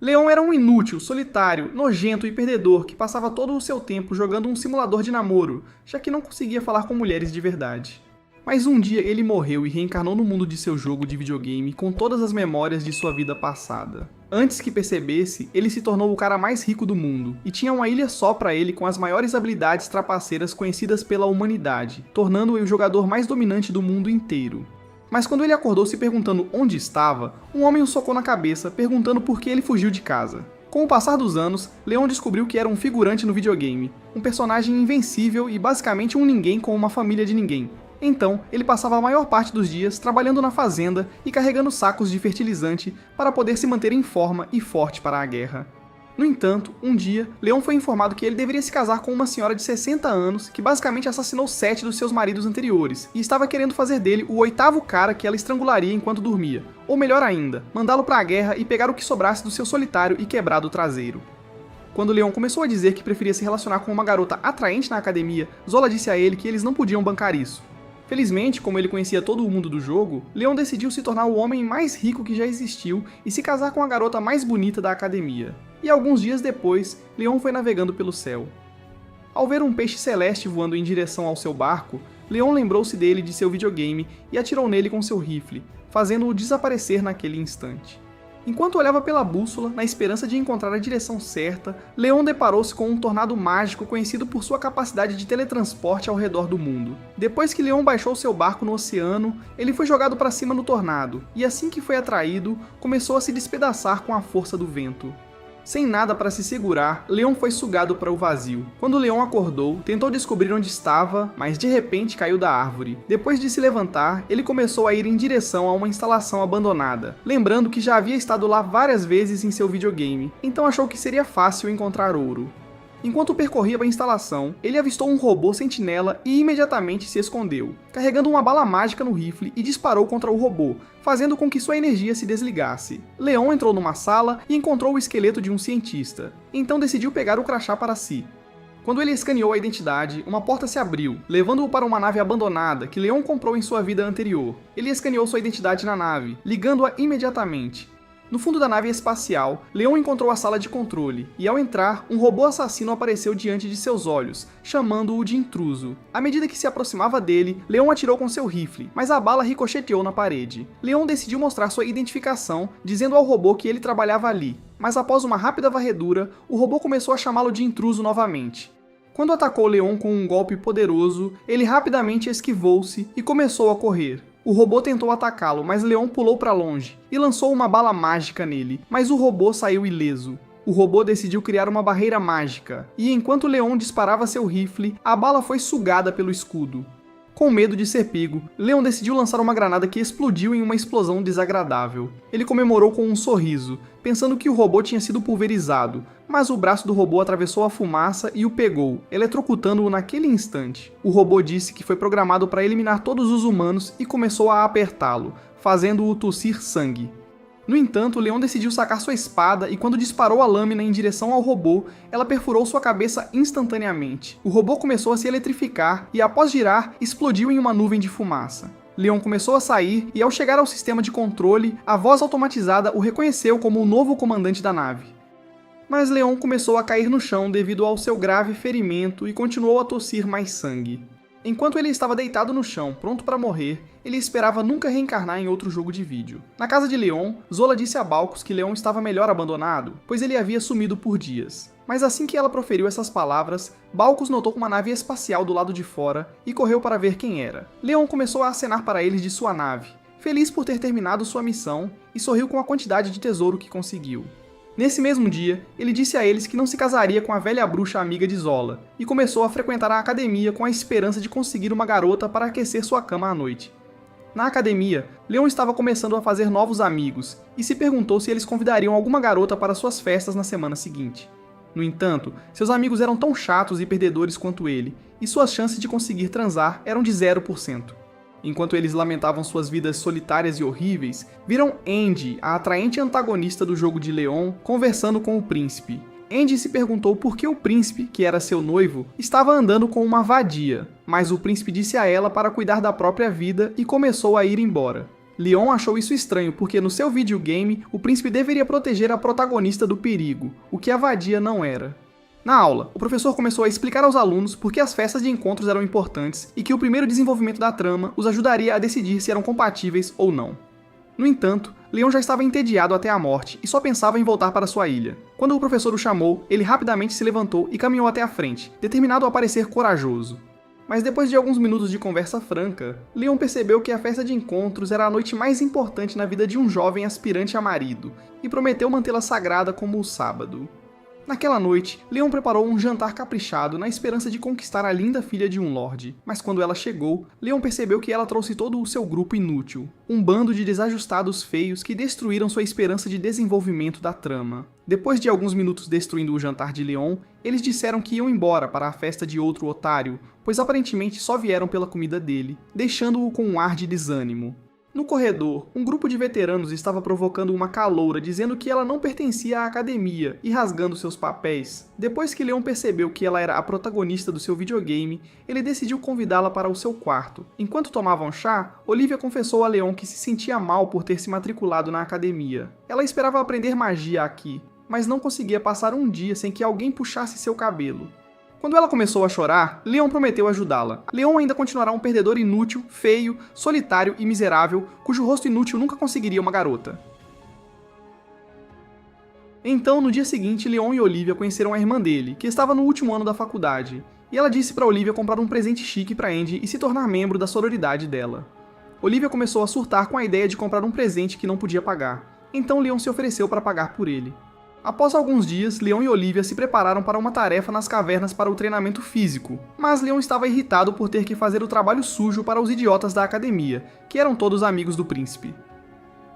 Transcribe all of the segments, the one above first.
Leon era um inútil, solitário, nojento e perdedor que passava todo o seu tempo jogando um simulador de namoro, já que não conseguia falar com mulheres de verdade. Mas um dia ele morreu e reencarnou no mundo de seu jogo de videogame com todas as memórias de sua vida passada. Antes que percebesse, ele se tornou o cara mais rico do mundo, e tinha uma ilha só pra ele com as maiores habilidades trapaceiras conhecidas pela humanidade, tornando-o o jogador mais dominante do mundo inteiro. Mas quando ele acordou se perguntando onde estava, um homem o socou na cabeça, perguntando por que ele fugiu de casa. Com o passar dos anos, Leon descobriu que era um figurante no videogame, um personagem invencível e basicamente um ninguém com uma família de ninguém. Então, ele passava a maior parte dos dias trabalhando na fazenda e carregando sacos de fertilizante para poder se manter em forma e forte para a guerra. No entanto, um dia, Leon foi informado que ele deveria se casar com uma senhora de 60 anos que basicamente assassinou 7 dos seus maridos anteriores e estava querendo fazer dele o 8º cara que ela estrangularia enquanto dormia, ou melhor ainda, mandá-lo para a guerra e pegar o que sobrasse do seu solitário e quebrado traseiro. Quando Leon começou a dizer que preferia se relacionar com uma garota atraente na academia, Zola disse a ele que eles não podiam bancar isso. Felizmente, como ele conhecia todo o mundo do jogo, Leon decidiu se tornar o homem mais rico que já existiu e se casar com a garota mais bonita da academia. E alguns dias depois, Leon foi navegando pelo céu. Ao ver um peixe celeste voando em direção ao seu barco, Leon lembrou-se dele de seu videogame e atirou nele com seu rifle, fazendo-o desaparecer naquele instante. Enquanto olhava pela bússola, na esperança de encontrar a direção certa, Leon deparou-se com um tornado mágico conhecido por sua capacidade de teletransporte ao redor do mundo. Depois que Leon baixou seu barco no oceano, ele foi jogado para cima no tornado, e assim que foi atraído, começou a se despedaçar com a força do vento. Sem nada para se segurar, Leon foi sugado para o vazio. Quando Leon acordou, tentou descobrir onde estava, mas de repente caiu da árvore. Depois de se levantar, ele começou a ir em direção a uma instalação abandonada, lembrando que já havia estado lá várias vezes em seu videogame, então achou que seria fácil encontrar ouro. Enquanto percorria a instalação, ele avistou um robô sentinela e imediatamente se escondeu, carregando uma bala mágica no rifle e disparou contra o robô, fazendo com que sua energia se desligasse. Leon entrou numa sala e encontrou o esqueleto de um cientista, então decidiu pegar o crachá para si. Quando ele escaneou a identidade, uma porta se abriu, levando-o para uma nave abandonada que Leon comprou em sua vida anterior. Ele escaneou sua identidade na nave, ligando-a imediatamente. No fundo da nave espacial, Leon encontrou a sala de controle, e ao entrar, um robô assassino apareceu diante de seus olhos, chamando-o de intruso. À medida que se aproximava dele, Leon atirou com seu rifle, mas a bala ricocheteou na parede. Leon decidiu mostrar sua identificação, dizendo ao robô que ele trabalhava ali, mas após uma rápida varredura, o robô começou a chamá-lo de intruso novamente. Quando atacou Leon com um golpe poderoso, ele rapidamente esquivou-se e começou a correr. O robô tentou atacá-lo, mas Leon pulou para longe e lançou uma bala mágica nele, mas o robô saiu ileso. O robô decidiu criar uma barreira mágica, e enquanto Leon disparava seu rifle, a bala foi sugada pelo escudo. Com medo de ser pego, Leon decidiu lançar uma granada que explodiu em uma explosão desagradável. Ele comemorou com um sorriso, pensando que o robô tinha sido pulverizado, mas o braço do robô atravessou a fumaça e o pegou, eletrocutando-o naquele instante. O robô disse que foi programado para eliminar todos os humanos e começou a apertá-lo, fazendo-o tossir sangue. No entanto, Leon decidiu sacar sua espada e quando disparou a lâmina em direção ao robô, ela perfurou sua cabeça instantaneamente. O robô começou a se eletrificar e, após girar, explodiu em uma nuvem de fumaça. Leon começou a sair e, ao chegar ao sistema de controle, a voz automatizada o reconheceu como o novo comandante da nave. Mas Leon começou a cair no chão devido ao seu grave ferimento e continuou a tossir mais sangue. Enquanto ele estava deitado no chão, pronto para morrer, ele esperava nunca reencarnar em outro jogo de vídeo. Na casa de Leon, Zola disse a Balcos que Leon estava melhor abandonado, pois ele havia sumido por dias. Mas assim que ela proferiu essas palavras, Balcos notou uma nave espacial do lado de fora e correu para ver quem era. Leon começou a acenar para eles de sua nave, feliz por ter terminado sua missão, e sorriu com a quantidade de tesouro que conseguiu. Nesse mesmo dia, ele disse a eles que não se casaria com a velha bruxa amiga de Zola, e começou a frequentar a academia com a esperança de conseguir uma garota para aquecer sua cama à noite. Na academia, Leon estava começando a fazer novos amigos, e se perguntou se eles convidariam alguma garota para suas festas na semana seguinte. No entanto, seus amigos eram tão chatos e perdedores quanto ele, e suas chances de conseguir transar eram de 0%. Enquanto eles lamentavam suas vidas solitárias e horríveis, viram Andy, a atraente antagonista do jogo de Leon, conversando com o príncipe. Andy se perguntou por que o príncipe, que era seu noivo, estava andando com uma vadia, mas o príncipe disse a ela para cuidar da própria vida e começou a ir embora. Leon achou isso estranho porque no seu videogame o príncipe deveria proteger a protagonista do perigo, o que a vadia não era. Na aula, o professor começou a explicar aos alunos por que as festas de encontros eram importantes e que o primeiro desenvolvimento da trama os ajudaria a decidir se eram compatíveis ou não. No entanto, Leon já estava entediado até a morte e só pensava em voltar para sua ilha. Quando o professor o chamou, ele rapidamente se levantou e caminhou até a frente, determinado a parecer corajoso. Mas depois de alguns minutos de conversa franca, Leon percebeu que a festa de encontros era a noite mais importante na vida de um jovem aspirante a marido, e prometeu mantê-la sagrada como o sábado. Naquela noite, Leon preparou um jantar caprichado na esperança de conquistar a linda filha de um lorde, mas quando ela chegou, Leon percebeu que ela trouxe todo o seu grupo inútil, um bando de desajustados feios que destruíram sua esperança de desenvolvimento da trama. Depois de alguns minutos destruindo o jantar de Leon, eles disseram que iam embora para a festa de outro otário, pois aparentemente só vieram pela comida dele, deixando-o com um ar de desânimo. No corredor, um grupo de veteranos estava provocando uma caloura dizendo que ela não pertencia à academia e rasgando seus papéis. Depois que Leon percebeu que ela era a protagonista do seu videogame, ele decidiu convidá-la para o seu quarto. Enquanto tomavam chá, Olivia confessou a Leon que se sentia mal por ter se matriculado na academia. Ela esperava aprender magia aqui, mas não conseguia passar um dia sem que alguém puxasse seu cabelo. Quando ela começou a chorar, Leon prometeu ajudá-la. Leon ainda continuará um perdedor inútil, feio, solitário e miserável, cujo rosto inútil nunca conseguiria uma garota. Então, no dia seguinte, Leon e Olivia conheceram a irmã dele, que estava no último ano da faculdade, e ela disse para Olivia comprar um presente chique para Andy e se tornar membro da sororidade dela. Olivia começou a surtar com a ideia de comprar um presente que não podia pagar, então Leon se ofereceu para pagar por ele. Após alguns dias, Leon e Olivia se prepararam para uma tarefa nas cavernas para o treinamento físico, mas Leon estava irritado por ter que fazer o trabalho sujo para os idiotas da academia, que eram todos amigos do príncipe.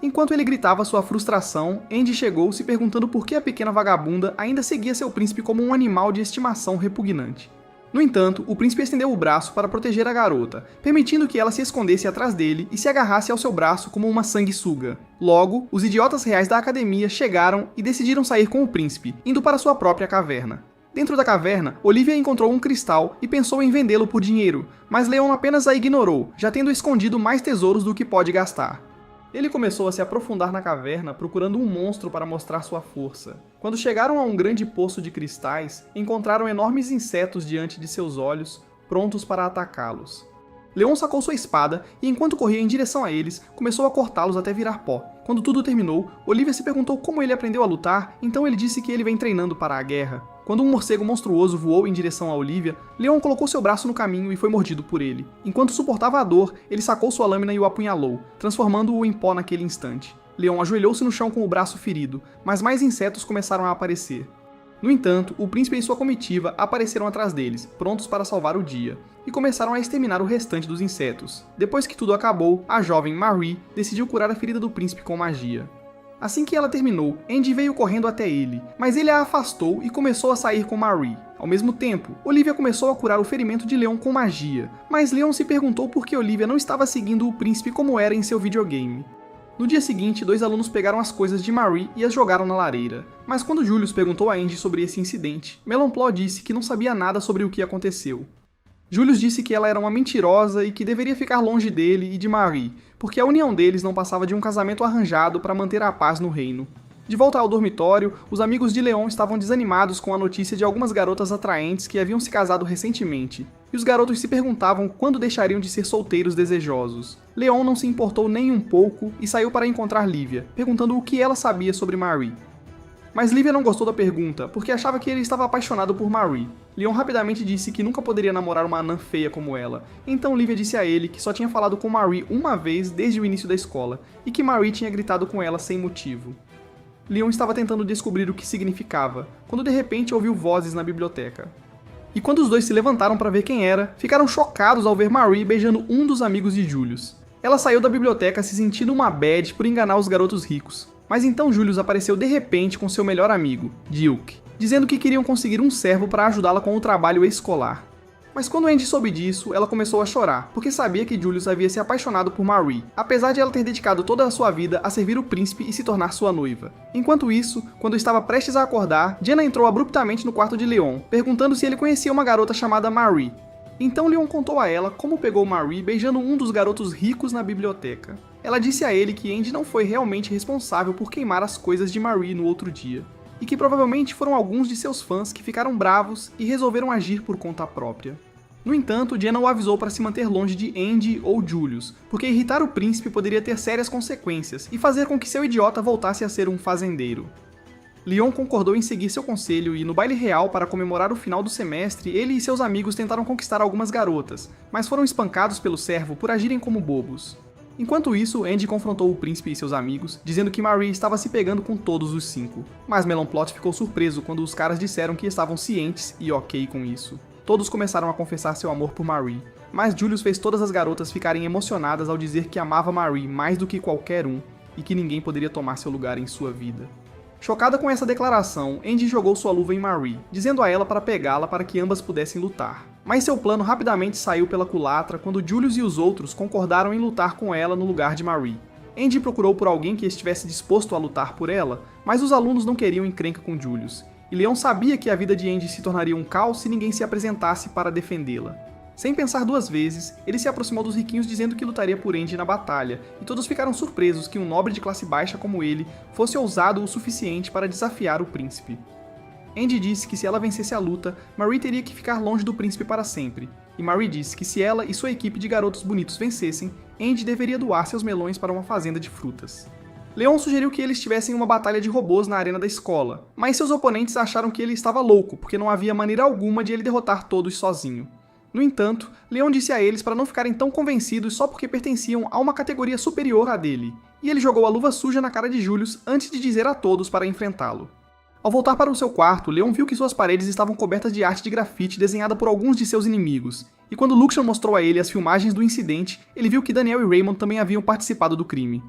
Enquanto ele gritava sua frustração, Andy chegou se perguntando por que a pequena vagabunda ainda seguia seu príncipe como um animal de estimação repugnante. No entanto, o príncipe estendeu o braço para proteger a garota, permitindo que ela se escondesse atrás dele e se agarrasse ao seu braço como uma sanguessuga. Logo, os idiotas reais da academia chegaram e decidiram sair com o príncipe, indo para sua própria caverna. Dentro da caverna, Olivia encontrou um cristal e pensou em vendê-lo por dinheiro, mas Leon apenas a ignorou, já tendo escondido mais tesouros do que pode gastar. Ele começou a se aprofundar na caverna procurando um monstro para mostrar sua força. Quando chegaram a um grande poço de cristais, encontraram enormes insetos diante de seus olhos, prontos para atacá-los. Leon sacou sua espada e, enquanto corria em direção a eles, começou a cortá-los até virar pó. Quando tudo terminou, Olivia se perguntou como ele aprendeu a lutar, então ele disse que ele vem treinando para a guerra. Quando um morcego monstruoso voou em direção a Olivia, Leon colocou seu braço no caminho e foi mordido por ele. Enquanto suportava a dor, ele sacou sua lâmina e o apunhalou, transformando-o em pó naquele instante. Leon ajoelhou-se no chão com o braço ferido, mas mais insetos começaram a aparecer. No entanto, o príncipe e sua comitiva apareceram atrás deles, prontos para salvar o dia, e começaram a exterminar o restante dos insetos. Depois que tudo acabou, a jovem Marie decidiu curar a ferida do príncipe com magia. Assim que ela terminou, Andy veio correndo até ele, mas ele a afastou e começou a sair com Marie. Ao mesmo tempo, Olivia começou a curar o ferimento de Leon com magia, mas Leon se perguntou por que Olivia não estava seguindo o príncipe como era em seu videogame. No dia seguinte, 2 alunos pegaram as coisas de Marie e as jogaram na lareira. Mas quando Julius perguntou a Andy sobre esse incidente, Melonplau disse que não sabia nada sobre o que aconteceu. Julius disse que ela era uma mentirosa e que deveria ficar longe dele e de Marie, porque a união deles não passava de um casamento arranjado para manter a paz no reino. De volta ao dormitório, os amigos de Leon estavam desanimados com a notícia de algumas garotas atraentes que haviam se casado recentemente, e os garotos se perguntavam quando deixariam de ser solteiros desejosos. Leon não se importou nem um pouco e saiu para encontrar Livia, perguntando o que ela sabia sobre Marie. Mas Livia não gostou da pergunta, porque achava que ele estava apaixonado por Marie. Leon rapidamente disse que nunca poderia namorar uma anã feia como ela, então Livia disse a ele que só tinha falado com Marie uma vez desde o início da escola, e que Marie tinha gritado com ela sem motivo. Leon estava tentando descobrir o que significava, quando de repente ouviu vozes na biblioteca. E quando os dois se levantaram para ver quem era, ficaram chocados ao ver Marie beijando um dos amigos de Julius. Ela saiu da biblioteca se sentindo uma bad por enganar os garotos ricos. Mas então Julius apareceu de repente com seu melhor amigo, Duke, dizendo que queriam conseguir um servo para ajudá-la com o trabalho escolar. Mas quando Andy soube disso, ela começou a chorar, porque sabia que Julius havia se apaixonado por Marie, apesar de ela ter dedicado toda a sua vida a servir o príncipe e se tornar sua noiva. Enquanto isso, quando estava prestes a acordar, Jenna entrou abruptamente no quarto de Leon, perguntando se ele conhecia uma garota chamada Marie. Então Leon contou a ela como pegou Marie beijando um dos garotos ricos na biblioteca. Ela disse a ele que Andy não foi realmente responsável por queimar as coisas de Marie no outro dia, e que provavelmente foram alguns de seus fãs que ficaram bravos e resolveram agir por conta própria. No entanto, Jenna o avisou para se manter longe de Andy ou Julius, porque irritar o príncipe poderia ter sérias consequências e fazer com que seu idiota voltasse a ser um fazendeiro. Leon concordou em seguir seu conselho e, no baile real para comemorar o final do semestre, ele e seus amigos tentaram conquistar algumas garotas, mas foram espancados pelo servo por agirem como bobos. Enquanto isso, Andy confrontou o príncipe e seus amigos, dizendo que Marie estava se pegando com todos os 5. Mas Melonplot ficou surpreso quando os caras disseram que estavam cientes e ok com isso. Todos começaram a confessar seu amor por Marie, mas Julius fez todas as garotas ficarem emocionadas ao dizer que amava Marie mais do que qualquer um e que ninguém poderia tomar seu lugar em sua vida. Chocada com essa declaração, Andy jogou sua luva em Marie, dizendo a ela para pegá-la para que ambas pudessem lutar. Mas seu plano rapidamente saiu pela culatra quando Julius e os outros concordaram em lutar com ela no lugar de Marie. Andy procurou por alguém que estivesse disposto a lutar por ela, mas os alunos não queriam encrenca com Julius, e Leon sabia que a vida de Andy se tornaria um caos se ninguém se apresentasse para defendê-la. Sem pensar duas vezes, ele se aproximou dos riquinhos dizendo que lutaria por Andy na batalha, e todos ficaram surpresos que um nobre de classe baixa como ele fosse ousado o suficiente para desafiar o príncipe. Andy disse que se ela vencesse a luta, Marie teria que ficar longe do príncipe para sempre, e Marie disse que se ela e sua equipe de garotos bonitos vencessem, Andy deveria doar seus melões para uma fazenda de frutas. Leon sugeriu que eles tivessem uma batalha de robôs na arena da escola, mas seus oponentes acharam que ele estava louco, porque não havia maneira alguma de ele derrotar todos sozinho. No entanto, Leon disse a eles para não ficarem tão convencidos só porque pertenciam a uma categoria superior à dele, e ele jogou a luva suja na cara de Julius antes de dizer a todos para enfrentá-lo. Ao voltar para o seu quarto, Leon viu que suas paredes estavam cobertas de arte de grafite desenhada por alguns de seus inimigos, e quando Luxian mostrou a ele as filmagens do incidente, ele viu que Daniel e Raymond também haviam participado do crime.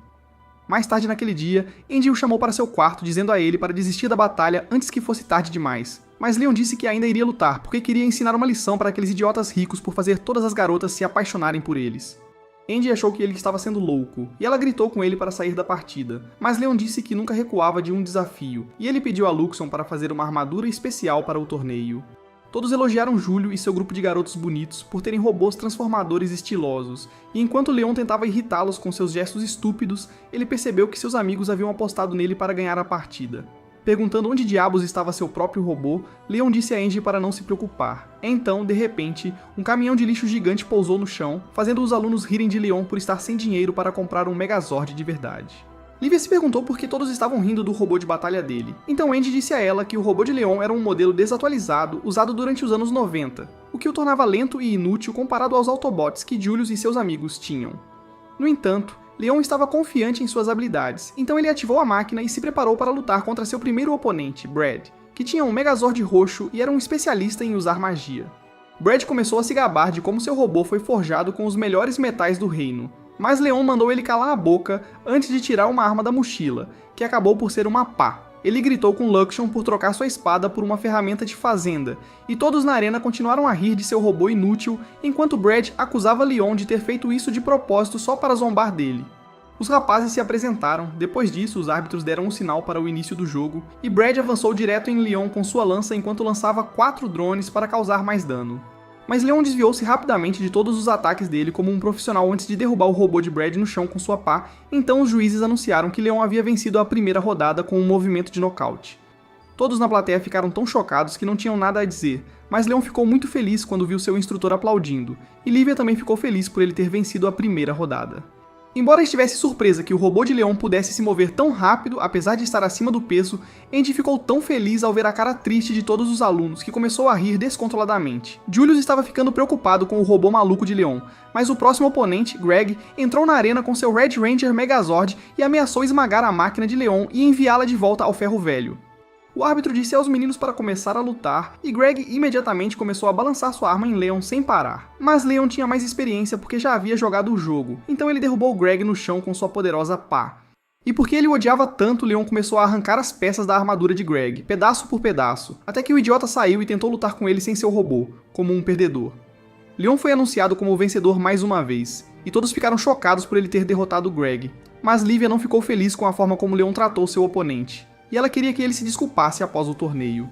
Mais tarde naquele dia, Andy o chamou para seu quarto dizendo a ele para desistir da batalha antes que fosse tarde demais. Mas Leon disse que ainda iria lutar, porque queria ensinar uma lição para aqueles idiotas ricos por fazer todas as garotas se apaixonarem por eles. Andy achou que ele estava sendo louco, e ela gritou com ele para sair da partida, mas Leon disse que nunca recuava de um desafio, e ele pediu a Luxian para fazer uma armadura especial para o torneio. Todos elogiaram Júlio e seu grupo de garotos bonitos por terem robôs transformadores estilosos, e enquanto Leon tentava irritá-los com seus gestos estúpidos, ele percebeu que seus amigos haviam apostado nele para ganhar a partida. Perguntando onde diabos estava seu próprio robô, Leon disse a Andy para não se preocupar. Então, de repente, um caminhão de lixo gigante pousou no chão, fazendo os alunos rirem de Leon por estar sem dinheiro para comprar um Megazord de verdade. Livia se perguntou por que todos estavam rindo do robô de batalha dele. Então Andy disse a ela que o robô de Leon era um modelo desatualizado usado durante os anos 90, o que o tornava lento e inútil comparado aos Autobots que Julius e seus amigos tinham. No entanto, Leon estava confiante em suas habilidades, então ele ativou a máquina e se preparou para lutar contra seu primeiro oponente, Brad, que tinha um Megazord roxo e era um especialista em usar magia. Brad começou a se gabar de como seu robô foi forjado com os melhores metais do reino, mas Leon mandou ele calar a boca antes de tirar uma arma da mochila, que acabou por ser uma pá. Ele gritou com Luxian por trocar sua espada por uma ferramenta de fazenda, e todos na arena continuaram a rir de seu robô inútil, enquanto Brad acusava Leon de ter feito isso de propósito só para zombar dele. Os rapazes se apresentaram, depois disso os árbitros deram um sinal para o início do jogo, e Brad avançou direto em Leon com sua lança enquanto lançava 4 drones para causar mais dano. Mas Leon desviou-se rapidamente de todos os ataques dele como um profissional antes de derrubar o robô de Brad no chão com sua pá, então os juízes anunciaram que Leon havia vencido a primeira rodada com um movimento de nocaute. Todos na plateia ficaram tão chocados que não tinham nada a dizer, mas Leon ficou muito feliz quando viu seu instrutor aplaudindo, e Livia também ficou feliz por ele ter vencido a primeira rodada. Embora estivesse surpresa que o robô de Leon pudesse se mover tão rápido, apesar de estar acima do peso, Andy ficou tão feliz ao ver a cara triste de todos os alunos que começou a rir descontroladamente. Julius estava ficando preocupado com o robô maluco de Leon, mas o próximo oponente, Greg, entrou na arena com seu Red Ranger Megazord e ameaçou esmagar a máquina de Leon e enviá-la de volta ao ferro velho. O árbitro disse aos meninos para começar a lutar, e Greg imediatamente começou a balançar sua arma em Leon sem parar. Mas Leon tinha mais experiência porque já havia jogado o jogo, então ele derrubou Greg no chão com sua poderosa pá. E porque ele o odiava tanto, Leon começou a arrancar as peças da armadura de Greg, pedaço por pedaço, até que o idiota saiu e tentou lutar com ele sem seu robô, como um perdedor. Leon foi anunciado como o vencedor mais uma vez, e todos ficaram chocados por ele ter derrotado Greg. Mas Livia não ficou feliz com a forma como Leon tratou seu oponente, e ela queria que ele se desculpasse após o torneio.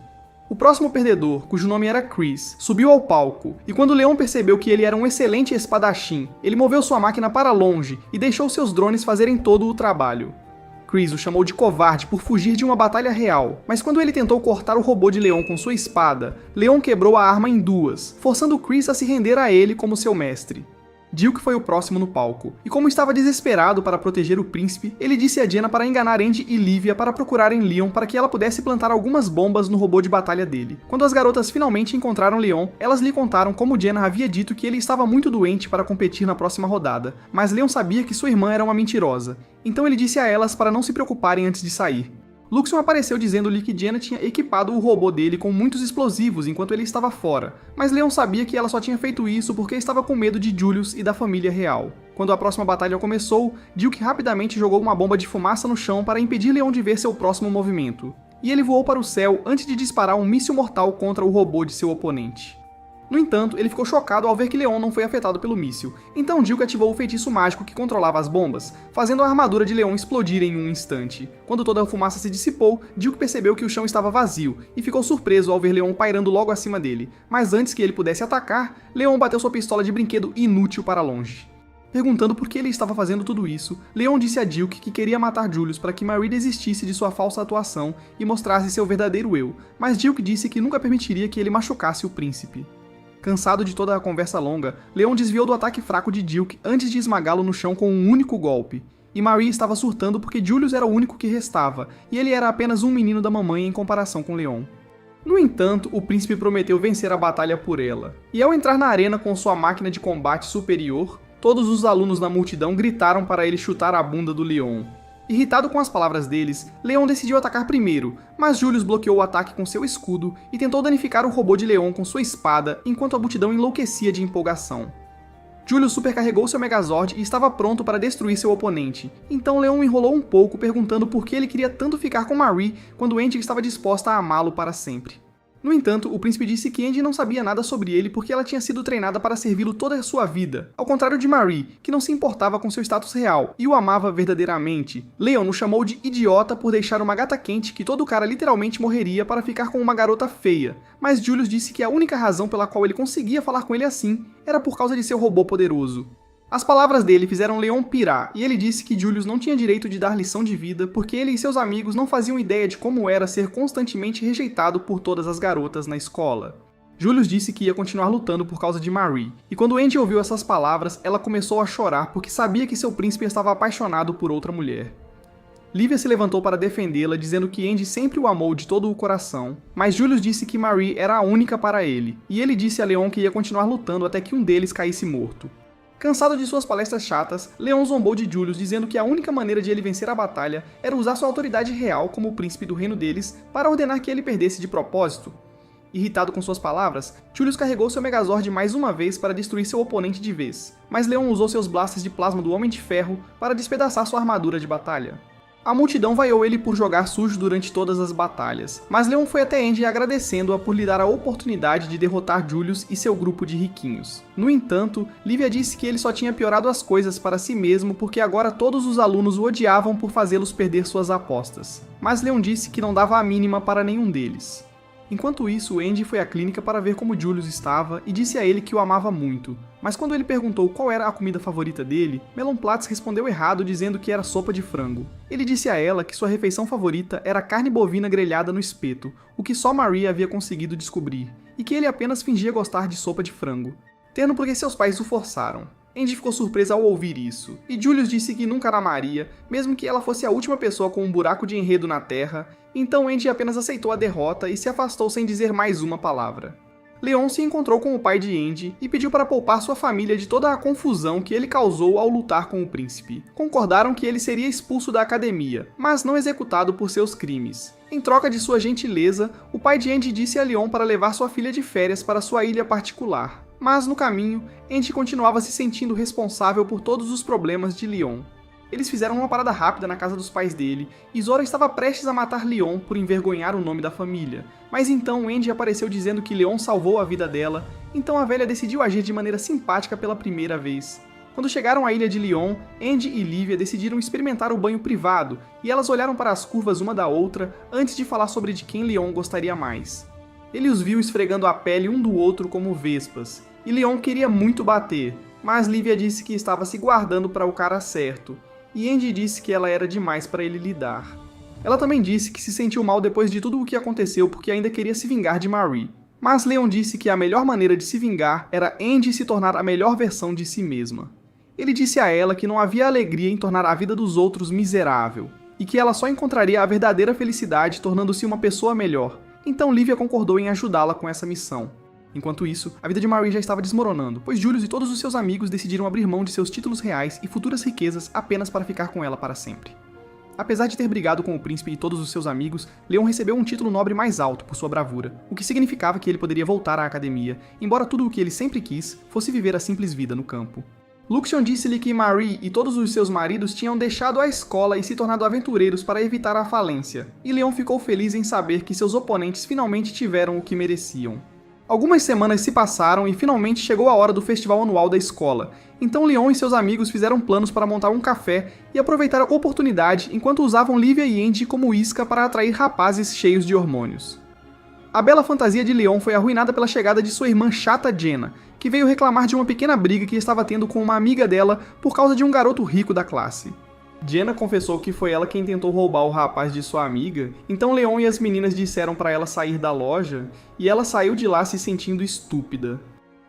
O próximo perdedor, cujo nome era Chris, subiu ao palco, e quando Leon percebeu que ele era um excelente espadachim, ele moveu sua máquina para longe e deixou seus drones fazerem todo o trabalho. Chris o chamou de covarde por fugir de uma batalha real, mas quando ele tentou cortar o robô de Leon com sua espada, Leon quebrou a arma em duas, forçando Chris a se render a ele como seu mestre. Duke foi o próximo no palco, e como estava desesperado para proteger o príncipe, ele disse a Jenna para enganar Andy e Livia para procurarem Leon para que ela pudesse plantar algumas bombas no robô de batalha dele. Quando as garotas finalmente encontraram Leon, elas lhe contaram como Jenna havia dito que ele estava muito doente para competir na próxima rodada, mas Leon sabia que sua irmã era uma mentirosa, então ele disse a elas para não se preocuparem antes de sair. Luxion apareceu dizendo-lhe que Jenna tinha equipado o robô dele com muitos explosivos enquanto ele estava fora, mas Leon sabia que ela só tinha feito isso porque estava com medo de Julius e da família real. Quando a próxima batalha começou, Duke rapidamente jogou uma bomba de fumaça no chão para impedir Leon de ver seu próximo movimento, e ele voou para o céu antes de disparar um míssil mortal contra o robô de seu oponente. No entanto, ele ficou chocado ao ver que Leon não foi afetado pelo míssil, então Duke ativou o feitiço mágico que controlava as bombas, fazendo a armadura de Leon explodir em um instante. Quando toda a fumaça se dissipou, Duke percebeu que o chão estava vazio, e ficou surpreso ao ver Leon pairando logo acima dele, mas antes que ele pudesse atacar, Leon bateu sua pistola de brinquedo inútil para longe. Perguntando por que ele estava fazendo tudo isso, Leon disse a Duke que queria matar Julius para que Marie desistisse de sua falsa atuação e mostrasse seu verdadeiro eu, mas Duke disse que nunca permitiria que ele machucasse o príncipe. Cansado de toda a conversa longa, Leon desviou do ataque fraco de Duke antes de esmagá-lo no chão com um único golpe. E Marie estava surtando porque Julius era o único que restava, e ele era apenas um menino da mamãe em comparação com Leon. No entanto, o príncipe prometeu vencer a batalha por ela. E ao entrar na arena com sua máquina de combate superior, todos os alunos na multidão gritaram para ele chutar a bunda do Leon. Irritado com as palavras deles, Leon decidiu atacar primeiro, mas Julius bloqueou o ataque com seu escudo e tentou danificar o robô de Leon com sua espada enquanto a multidão enlouquecia de empolgação. Julius supercarregou seu Megazord e estava pronto para destruir seu oponente, então Leon enrolou um pouco perguntando por que ele queria tanto ficar com Marie quando Andy estava disposta a amá-lo para sempre. No entanto, o príncipe disse que Andy não sabia nada sobre ele porque ela tinha sido treinada para servi-lo toda a sua vida, ao contrário de Marie, que não se importava com seu status real e o amava verdadeiramente. Leon o chamou de idiota por deixar uma gata quente que todo cara literalmente morreria para ficar com uma garota feia, mas Julius disse que a única razão pela qual ele conseguia falar com ele assim era por causa de seu robô poderoso. As palavras dele fizeram Leon pirar, e ele disse que Julius não tinha direito de dar lição de vida porque ele e seus amigos não faziam ideia de como era ser constantemente rejeitado por todas as garotas na escola. Julius disse que ia continuar lutando por causa de Marie, e quando Andy ouviu essas palavras, ela começou a chorar porque sabia que seu príncipe estava apaixonado por outra mulher. Livia se levantou para defendê-la, dizendo que Andy sempre o amou de todo o coração, mas Julius disse que Marie era a única para ele, e ele disse a Leon que ia continuar lutando até que um deles caísse morto. Cansado de suas palestras chatas, Leon zombou de Julius dizendo que a única maneira de ele vencer a batalha era usar sua autoridade real como o príncipe do reino deles para ordenar que ele perdesse de propósito. Irritado com suas palavras, Julius carregou seu Megazord mais uma vez para destruir seu oponente de vez, mas Leon usou seus blasters de plasma do Homem de Ferro para despedaçar sua armadura de batalha. A multidão vaiou ele por jogar sujo durante todas as batalhas, mas Leon foi até Andy agradecendo-a por lhe dar a oportunidade de derrotar Julius e seu grupo de riquinhos. No entanto, Livia disse que ele só tinha piorado as coisas para si mesmo porque agora todos os alunos o odiavam por fazê-los perder suas apostas. Mas Leon disse que não dava a mínima para nenhum deles. Enquanto isso, Andy foi à clínica para ver como Julius estava e disse a ele que o amava muito. Mas quando ele perguntou qual era a comida favorita dele, Melon Platts respondeu errado dizendo que era sopa de frango. Ele disse a ela que sua refeição favorita era carne bovina grelhada no espeto, o que só Marie havia conseguido descobrir, e que ele apenas fingia gostar de sopa de frango, tendo porque seus pais o forçaram. Andy ficou surpresa ao ouvir isso, e Julius disse que nunca a amaria, mesmo que ela fosse a última pessoa com um buraco de enredo na Terra, então Andy apenas aceitou a derrota e se afastou sem dizer mais uma palavra. Leon se encontrou com o pai de Andy e pediu para poupar sua família de toda a confusão que ele causou ao lutar com o príncipe. Concordaram que ele seria expulso da academia, mas não executado por seus crimes. Em troca de sua gentileza, o pai de Andy disse a Leon para levar sua filha de férias para sua ilha particular. Mas no caminho, Andy continuava se sentindo responsável por todos os problemas de Leon. Eles fizeram uma parada rápida na casa dos pais dele, e Zora estava prestes a matar Leon por envergonhar o nome da família. Mas então Andy apareceu dizendo que Leon salvou a vida dela, então a velha decidiu agir de maneira simpática pela primeira vez. Quando chegaram à ilha de Leon, Andy e Livia decidiram experimentar o banho privado, e elas olharam para as curvas uma da outra antes de falar sobre de quem Leon gostaria mais. Ele os viu esfregando a pele um do outro como vespas, e Leon queria muito bater, mas Livia disse que estava se guardando para o cara certo, e Andy disse que ela era demais para ele lidar. Ela também disse que se sentiu mal depois de tudo o que aconteceu porque ainda queria se vingar de Marie. Mas Leon disse que a melhor maneira de se vingar era Andy se tornar a melhor versão de si mesma. Ele disse a ela que não havia alegria em tornar a vida dos outros miserável, e que ela só encontraria a verdadeira felicidade tornando-se uma pessoa melhor. Então Livia concordou em ajudá-la com essa missão. Enquanto isso, a vida de Marie já estava desmoronando, pois Julius e todos os seus amigos decidiram abrir mão de seus títulos reais e futuras riquezas apenas para ficar com ela para sempre. Apesar de ter brigado com o príncipe e todos os seus amigos, Leon recebeu um título nobre mais alto por sua bravura, o que significava que ele poderia voltar à academia, embora tudo o que ele sempre quis fosse viver a simples vida no campo. Luxion disse-lhe que Marie e todos os seus maridos tinham deixado a escola e se tornado aventureiros para evitar a falência, e Leon ficou feliz em saber que seus oponentes finalmente tiveram o que mereciam. Algumas semanas se passaram e finalmente chegou a hora do festival anual da escola, então Leon e seus amigos fizeram planos para montar um café e aproveitar a oportunidade enquanto usavam Livia e Andy como isca para atrair rapazes cheios de hormônios. A bela fantasia de Leon foi arruinada pela chegada de sua irmã chata Jenna, que veio reclamar de uma pequena briga que estava tendo com uma amiga dela por causa de um garoto rico da classe. Jenna confessou que foi ela quem tentou roubar o rapaz de sua amiga, então Leon e as meninas disseram para ela sair da loja, e ela saiu de lá se sentindo estúpida.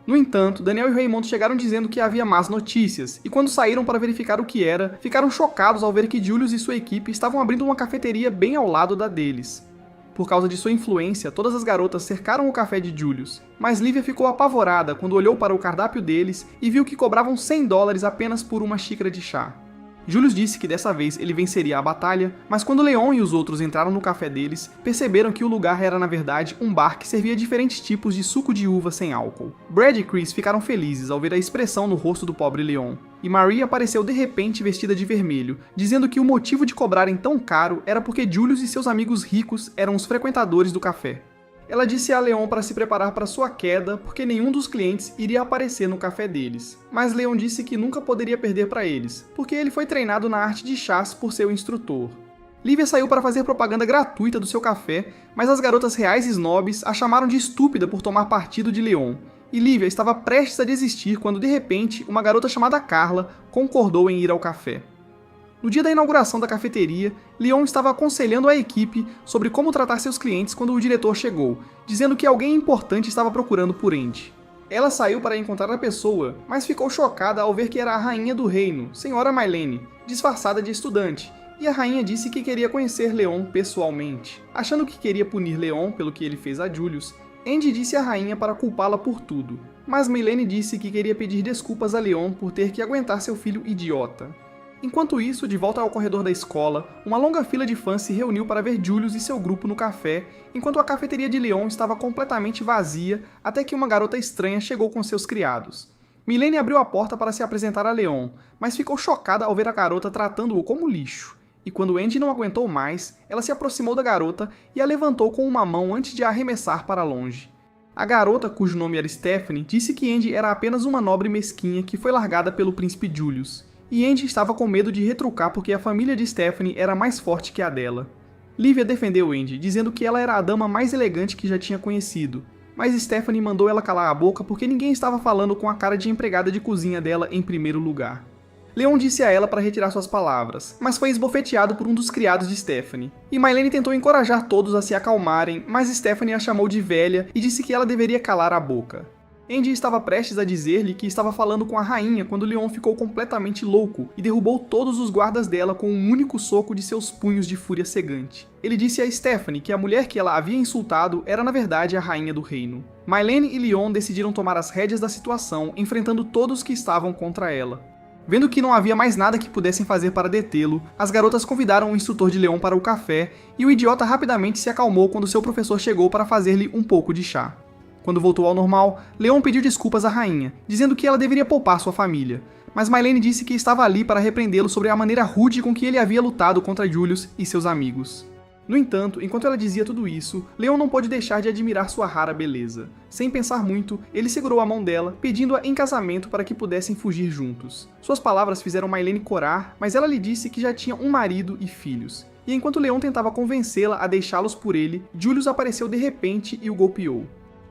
No entanto, Daniel e Raymond chegaram dizendo que havia más notícias, e quando saíram para verificar o que era, ficaram chocados ao ver que Julius e sua equipe estavam abrindo uma cafeteria bem ao lado da deles. Por causa de sua influência, todas as garotas cercaram o café de Julius, mas Livia ficou apavorada quando olhou para o cardápio deles e viu que cobravam $100 apenas por uma xícara de chá. Julius disse que dessa vez ele venceria a batalha, mas quando Leon e os outros entraram no café deles, perceberam que o lugar era na verdade um bar que servia diferentes tipos de suco de uva sem álcool. Brad e Chris ficaram felizes ao ver a expressão no rosto do pobre Leon, e Marie apareceu de repente vestida de vermelho, dizendo que o motivo de cobrarem tão caro era porque Julius e seus amigos ricos eram os frequentadores do café. Ela disse a Leon para se preparar para sua queda, porque nenhum dos clientes iria aparecer no café deles. Mas Leon disse que nunca poderia perder para eles, porque ele foi treinado na arte de chás por seu instrutor. Livia saiu para fazer propaganda gratuita do seu café, mas as garotas reais e snobs a chamaram de estúpida por tomar partido de Leon. E Livia estava prestes a desistir quando, de repente, uma garota chamada Carla concordou em ir ao café. No dia da inauguração da cafeteria, Leon estava aconselhando a equipe sobre como tratar seus clientes quando o diretor chegou, dizendo que alguém importante estava procurando por Andy. Ela saiu para encontrar a pessoa, mas ficou chocada ao ver que era a rainha do reino, Senhora Mylene, disfarçada de estudante, e a rainha disse que queria conhecer Leon pessoalmente. Achando que queria punir Leon pelo que ele fez a Julius, Andy disse à rainha para culpá-la por tudo, mas Mylene disse que queria pedir desculpas a Leon por ter que aguentar seu filho idiota. Enquanto isso, de volta ao corredor da escola, uma longa fila de fãs se reuniu para ver Julius e seu grupo no café, enquanto a cafeteria de Leon estava completamente vazia até que uma garota estranha chegou com seus criados. Mylene abriu a porta para se apresentar a Leon, mas ficou chocada ao ver a garota tratando-o como lixo. E quando Andy não aguentou mais, ela se aproximou da garota e a levantou com uma mão antes de a arremessar para longe. A garota, cujo nome era Stephanie, disse que Andy era apenas uma nobre mesquinha que foi largada pelo príncipe Julius. E Andy estava com medo de retrucar porque a família de Stephanie era mais forte que a dela. Livia defendeu Andy, dizendo que ela era a dama mais elegante que já tinha conhecido, mas Stephanie mandou ela calar a boca porque ninguém estava falando com a cara de empregada de cozinha dela em primeiro lugar. Leon disse a ela para retirar suas palavras, mas foi esbofeteado por um dos criados de Stephanie. E Mylene tentou encorajar todos a se acalmarem, mas Stephanie a chamou de velha e disse que ela deveria calar a boca. Andy estava prestes a dizer-lhe que estava falando com a rainha quando Leon ficou completamente louco e derrubou todos os guardas dela com um único soco de seus punhos de fúria cegante. Ele disse a Stephanie que a mulher que ela havia insultado era na verdade a rainha do reino. Mylene e Leon decidiram tomar as rédeas da situação, enfrentando todos que estavam contra ela. Vendo que não havia mais nada que pudessem fazer para detê-lo, as garotas convidaram o instrutor de Leon para o café e o idiota rapidamente se acalmou quando seu professor chegou para fazer-lhe um pouco de chá. Quando voltou ao normal, Leon pediu desculpas à rainha, dizendo que ela deveria poupar sua família. Mas Mylene disse que estava ali para repreendê-lo sobre a maneira rude com que ele havia lutado contra Julius e seus amigos. No entanto, enquanto ela dizia tudo isso, Leon não pôde deixar de admirar sua rara beleza. Sem pensar muito, ele segurou a mão dela, pedindo-a em casamento para que pudessem fugir juntos. Suas palavras fizeram Mylene corar, mas ela lhe disse que já tinha um marido e filhos. E enquanto Leon tentava convencê-la a deixá-los por ele, Julius apareceu de repente e o golpeou.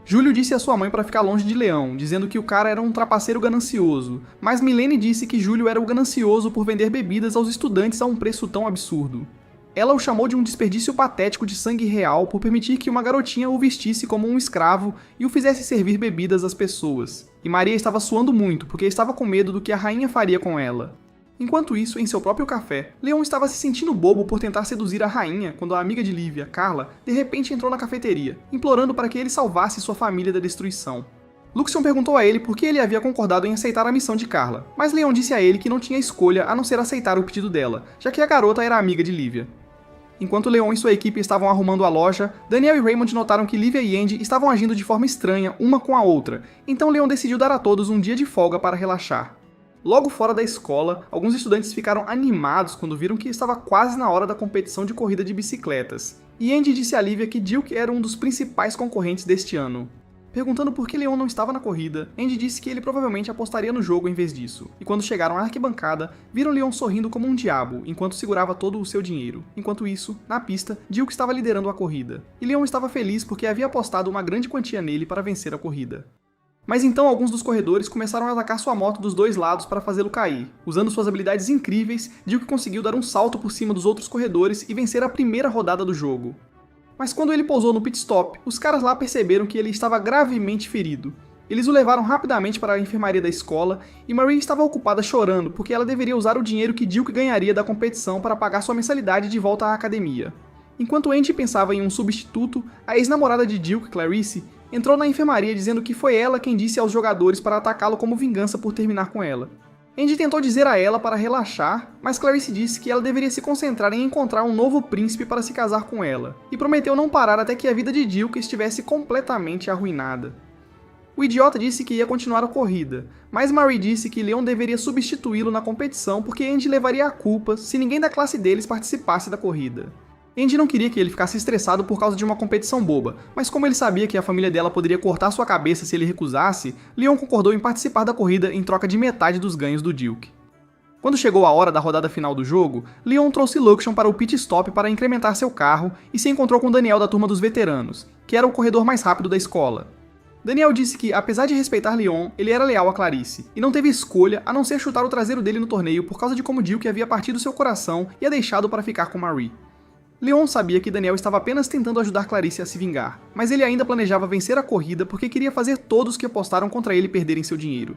Júlio disse à sua mãe para ficar longe de Leão, dizendo que o cara era um trapaceiro ganancioso, mas Milene disse que Júlio era o ganancioso por vender bebidas aos estudantes a um preço tão absurdo. Ela o chamou de um desperdício patético de sangue real por permitir que uma garotinha o vestisse como um escravo e o fizesse servir bebidas às pessoas. E Maria estava suando muito, porque estava com medo do que a rainha faria com ela. Enquanto isso, em seu próprio café, Leon estava se sentindo bobo por tentar seduzir a rainha quando a amiga de Lívia, Carla, de repente entrou na cafeteria, implorando para que ele salvasse sua família da destruição. Luxion perguntou a ele por que ele havia concordado em aceitar a missão de Carla, mas Leon disse a ele que não tinha escolha a não ser aceitar o pedido dela, já que a garota era amiga de Lívia. Enquanto Leon e sua equipe estavam arrumando a loja, Daniel e Raymond notaram que Lívia e Andy estavam agindo de forma estranha uma com a outra, então Leon decidiu dar a todos um dia de folga para relaxar. Logo fora da escola, alguns estudantes ficaram animados quando viram que estava quase na hora da competição de corrida de bicicletas, e Andy disse a Lívia que Duke era um dos principais concorrentes deste ano. Perguntando por que Leon não estava na corrida, Andy disse que ele provavelmente apostaria no jogo em vez disso, e quando chegaram à arquibancada, viram Leon sorrindo como um diabo, enquanto segurava todo o seu dinheiro. Enquanto isso, na pista, Duke estava liderando a corrida, e Leon estava feliz porque havia apostado uma grande quantia nele para vencer a corrida. Mas então alguns dos corredores começaram a atacar sua moto dos dois lados para fazê-lo cair. Usando suas habilidades incríveis, Duke conseguiu dar um salto por cima dos outros corredores e vencer a primeira rodada do jogo. Mas quando ele pousou no pit stop, os caras lá perceberam que ele estava gravemente ferido. Eles o levaram rapidamente para a enfermaria da escola e Marie estava ocupada chorando porque ela deveria usar o dinheiro que Duke ganharia da competição para pagar sua mensalidade de volta à academia. Enquanto Andy pensava em um substituto, a ex-namorada de Duke, Clarice, entrou na enfermaria dizendo que foi ela quem disse aos jogadores para atacá-lo como vingança por terminar com ela. Andy tentou dizer a ela para relaxar, mas Clarice disse que ela deveria se concentrar em encontrar um novo príncipe para se casar com ela, e prometeu não parar até que a vida de Duke estivesse completamente arruinada. O idiota disse que ia continuar a corrida, mas Marie disse que Leon deveria substituí-lo na competição porque Andy levaria a culpa se ninguém da classe deles participasse da corrida. Andy não queria que ele ficasse estressado por causa de uma competição boba, mas como ele sabia que a família dela poderia cortar sua cabeça se ele recusasse, Leon concordou em participar da corrida em troca de metade dos ganhos do Duke. Quando chegou a hora da rodada final do jogo, Leon trouxe Luxion para o pit stop para incrementar seu carro e se encontrou com Daniel da turma dos veteranos, que era o corredor mais rápido da escola. Daniel disse que, apesar de respeitar Leon, ele era leal a Clarice, e não teve escolha a não ser chutar o traseiro dele no torneio por causa de como Duke havia partido seu coração e a deixado para ficar com Marie. Leon sabia que Daniel estava apenas tentando ajudar Clarice a se vingar, mas ele ainda planejava vencer a corrida porque queria fazer todos que apostaram contra ele perderem seu dinheiro.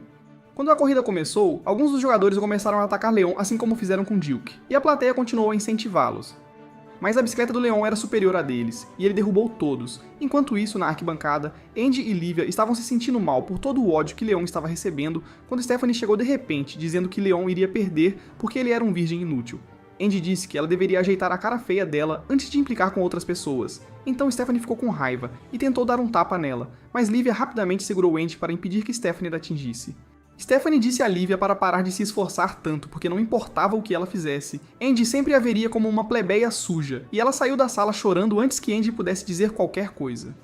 Quando a corrida começou, alguns dos jogadores começaram a atacar Leon assim como fizeram com Duke, e a plateia continuou a incentivá-los. Mas a bicicleta do Leon era superior à deles, e ele derrubou todos. Enquanto isso, na arquibancada, Andy e Lívia estavam se sentindo mal por todo o ódio que Leon estava recebendo quando Stephanie chegou de repente, dizendo que Leon iria perder porque ele era um virgem inútil. Andy disse que ela deveria ajeitar a cara feia dela antes de implicar com outras pessoas. Então Stephanie ficou com raiva e tentou dar um tapa nela, mas Lívia rapidamente segurou Andy para impedir que Stephanie a atingisse. Stephanie disse a Lívia para parar de se esforçar tanto, porque não importava o que ela fizesse. Andy sempre a veria como uma plebeia suja, e ela saiu da sala chorando antes que Andy pudesse dizer qualquer coisa.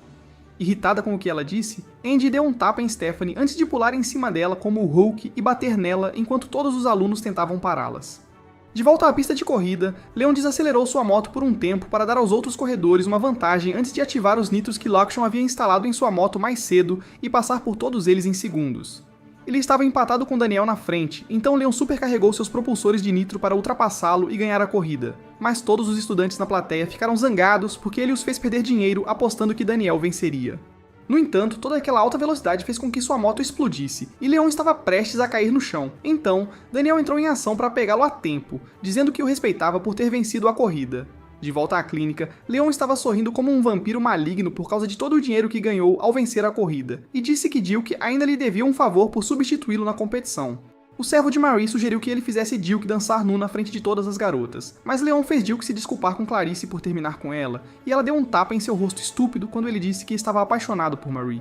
Irritada com o que ela disse, Andy deu um tapa em Stephanie antes de pular em cima dela como o Hulk e bater nela enquanto todos os alunos tentavam pará-las. De volta à pista de corrida, Leon desacelerou sua moto por um tempo para dar aos outros corredores uma vantagem antes de ativar os nitros que Luxion havia instalado em sua moto mais cedo e passar por todos eles em segundos. Ele estava empatado com Daniel na frente, então Leon supercarregou seus propulsores de nitro para ultrapassá-lo e ganhar a corrida. Mas todos os estudantes na plateia ficaram zangados porque ele os fez perder dinheiro apostando que Daniel venceria. No entanto, toda aquela alta velocidade fez com que sua moto explodisse, e Leon estava prestes a cair no chão. Então, Daniel entrou em ação para pegá-lo a tempo, dizendo que o respeitava por ter vencido a corrida. De volta à clínica, Leon estava sorrindo como um vampiro maligno por causa de todo o dinheiro que ganhou ao vencer a corrida, e disse que Duke ainda lhe devia um favor por substituí-lo na competição. O servo de Marie sugeriu que ele fizesse Duke dançar nu na frente de todas as garotas, mas Leon fez Duke se desculpar com Clarice por terminar com ela, e ela deu um tapa em seu rosto estúpido quando ele disse que estava apaixonado por Marie.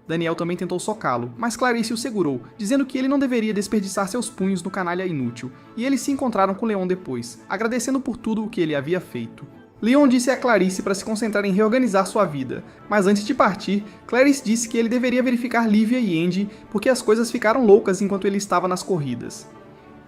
Daniel também tentou socá-lo, mas Clarice o segurou, dizendo que ele não deveria desperdiçar seus punhos no canalha inútil, e eles se encontraram com Leon depois, agradecendo por tudo o que ele havia feito. Leon disse a Clarice para se concentrar em reorganizar sua vida, mas antes de partir, Clarice disse que ele deveria verificar Lívia e Andy porque as coisas ficaram loucas enquanto ele estava nas corridas.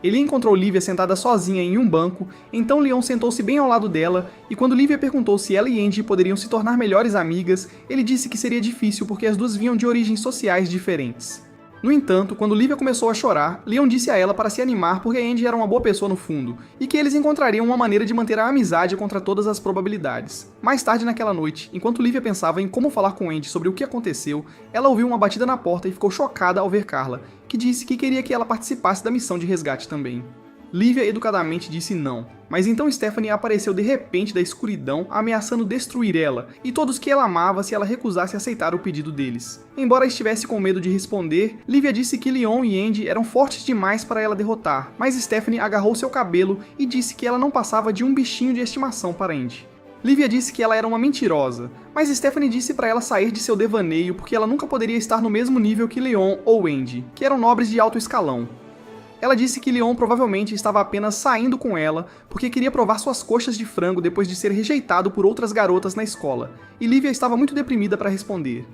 Ele encontrou Lívia sentada sozinha em um banco, então Leon sentou-se bem ao lado dela, e quando Lívia perguntou se ela e Andy poderiam se tornar melhores amigas, ele disse que seria difícil porque as duas vinham de origens sociais diferentes. No entanto, quando Lívia começou a chorar, Leon disse a ela para se animar porque Andy era uma boa pessoa no fundo, e que eles encontrariam uma maneira de manter a amizade contra todas as probabilidades. Mais tarde naquela noite, enquanto Lívia pensava em como falar com Andy sobre o que aconteceu, ela ouviu uma batida na porta e ficou chocada ao ver Carla, que disse que queria que ela participasse da missão de resgate também. Lívia educadamente disse não, mas então Stephanie apareceu de repente da escuridão, ameaçando destruir ela e todos que ela amava se ela recusasse aceitar o pedido deles. Embora estivesse com medo de responder, Lívia disse que Leon e Andy eram fortes demais para ela derrotar, mas Stephanie agarrou seu cabelo e disse que ela não passava de um bichinho de estimação para Andy. Lívia disse que ela era uma mentirosa, mas Stephanie disse para ela sair de seu devaneio porque ela nunca poderia estar no mesmo nível que Leon ou Andy, que eram nobres de alto escalão. Ela disse que Leon provavelmente estava apenas saindo com ela porque queria provar suas coxas de frango depois de ser rejeitado por outras garotas na escola, e Lívia estava muito deprimida para responder.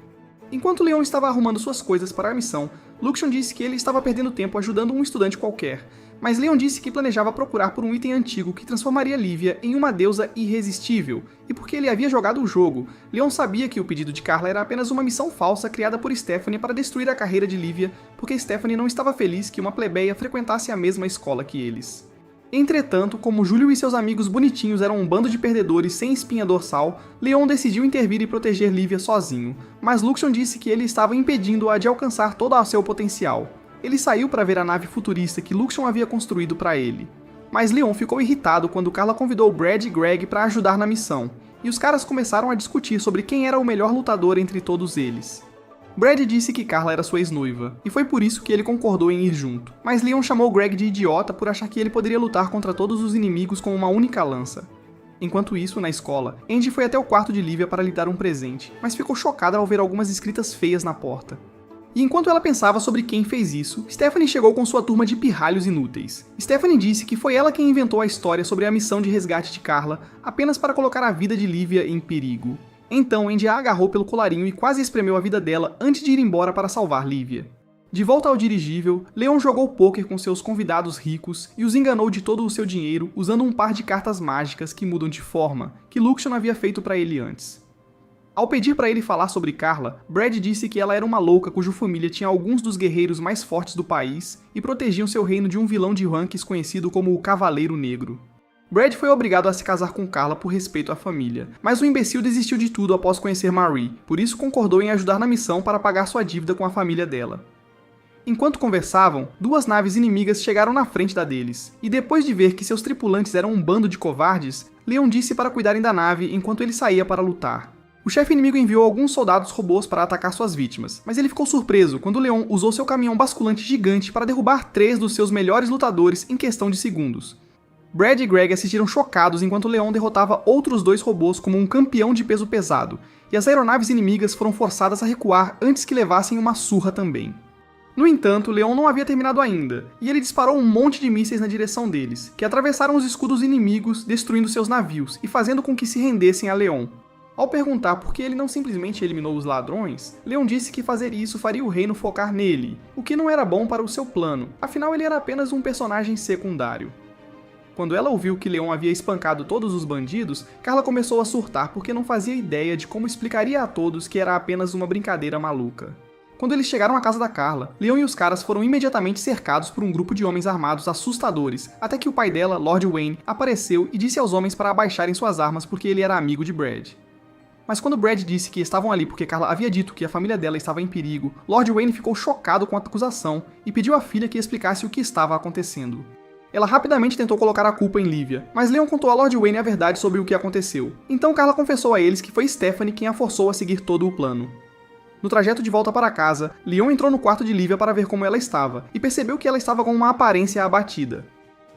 Enquanto Leon estava arrumando suas coisas para a missão, Luxion disse que ele estava perdendo tempo ajudando um estudante qualquer, mas Leon disse que planejava procurar por um item antigo que transformaria Lívia em uma deusa irresistível, e porque ele havia jogado o jogo, Leon sabia que o pedido de Carla era apenas uma missão falsa criada por Stephanie para destruir a carreira de Lívia, porque Stephanie não estava feliz que uma plebeia frequentasse a mesma escola que eles. Entretanto, como Júlio e seus amigos bonitinhos eram um bando de perdedores sem espinha dorsal, Leon decidiu intervir e proteger Lívia sozinho, mas Luxion disse que ele estava impedindo-a de alcançar todo o seu potencial. Ele saiu para ver a nave futurista que Luxion havia construído para ele. Mas Leon ficou irritado quando Carla convidou Brad e Greg para ajudar na missão, e os caras começaram a discutir sobre quem era o melhor lutador entre todos eles. Brad disse que Carla era sua ex-noiva, e foi por isso que ele concordou em ir junto, mas Leon chamou Greg de idiota por achar que ele poderia lutar contra todos os inimigos com uma única lança. Enquanto isso, na escola, Andy foi até o quarto de Lívia para lhe dar um presente, mas ficou chocada ao ver algumas escritas feias na porta. E enquanto ela pensava sobre quem fez isso, Stephanie chegou com sua turma de pirralhos inúteis. Stephanie disse que foi ela quem inventou a história sobre a missão de resgate de Carla, apenas para colocar a vida de Lívia em perigo. Então Andy a agarrou pelo colarinho e quase espremeu a vida dela antes de ir embora para salvar Lívia. De volta ao dirigível, Leon jogou pôquer com seus convidados ricos e os enganou de todo o seu dinheiro usando um par de cartas mágicas que mudam de forma, que Luxion havia feito para ele antes. Ao pedir para ele falar sobre Carla, Brad disse que ela era uma louca cuja família tinha alguns dos guerreiros mais fortes do país e protegiam seu reino de um vilão de ranks conhecido como o Cavaleiro Negro. Brad foi obrigado a se casar com Carla por respeito à família, mas o imbecil desistiu de tudo após conhecer Marie, por isso concordou em ajudar na missão para pagar sua dívida com a família dela. Enquanto conversavam, duas naves inimigas chegaram na frente da deles, e depois de ver que seus tripulantes eram um bando de covardes, Leon disse para cuidarem da nave enquanto ele saía para lutar. O chefe inimigo enviou alguns soldados robôs para atacar suas vítimas, mas ele ficou surpreso quando Leon usou seu caminhão basculante gigante para derrubar 3 dos seus melhores lutadores em questão de segundos. Brad e Greg assistiram chocados enquanto Leon derrotava outros 2 robôs como um campeão de peso pesado, e as aeronaves inimigas foram forçadas a recuar antes que levassem uma surra também. No entanto, Leon não havia terminado ainda, e ele disparou um monte de mísseis na direção deles, que atravessaram os escudos inimigos, destruindo seus navios e fazendo com que se rendessem a Leon. Ao perguntar por que ele não simplesmente eliminou os ladrões, Leon disse que fazer isso faria o reino focar nele, o que não era bom para o seu plano, afinal ele era apenas um personagem secundário. Quando ela ouviu que Leon havia espancado todos os bandidos, Carla começou a surtar porque não fazia ideia de como explicaria a todos que era apenas uma brincadeira maluca. Quando eles chegaram à casa da Carla, Leon e os caras foram imediatamente cercados por um grupo de homens armados assustadores, até que o pai dela, Lord Wayne, apareceu e disse aos homens para abaixarem suas armas porque ele era amigo de Brad. Mas quando Brad disse que estavam ali porque Carla havia dito que a família dela estava em perigo, Lord Wayne ficou chocado com a acusação e pediu à filha que explicasse o que estava acontecendo. Ela rapidamente tentou colocar a culpa em Lívia, mas Leon contou a Lord Wayne a verdade sobre o que aconteceu. Então Carla confessou a eles que foi Stephanie quem a forçou a seguir todo o plano. No trajeto de volta para casa, Leon entrou no quarto de Lívia para ver como ela estava, e percebeu que ela estava com uma aparência abatida.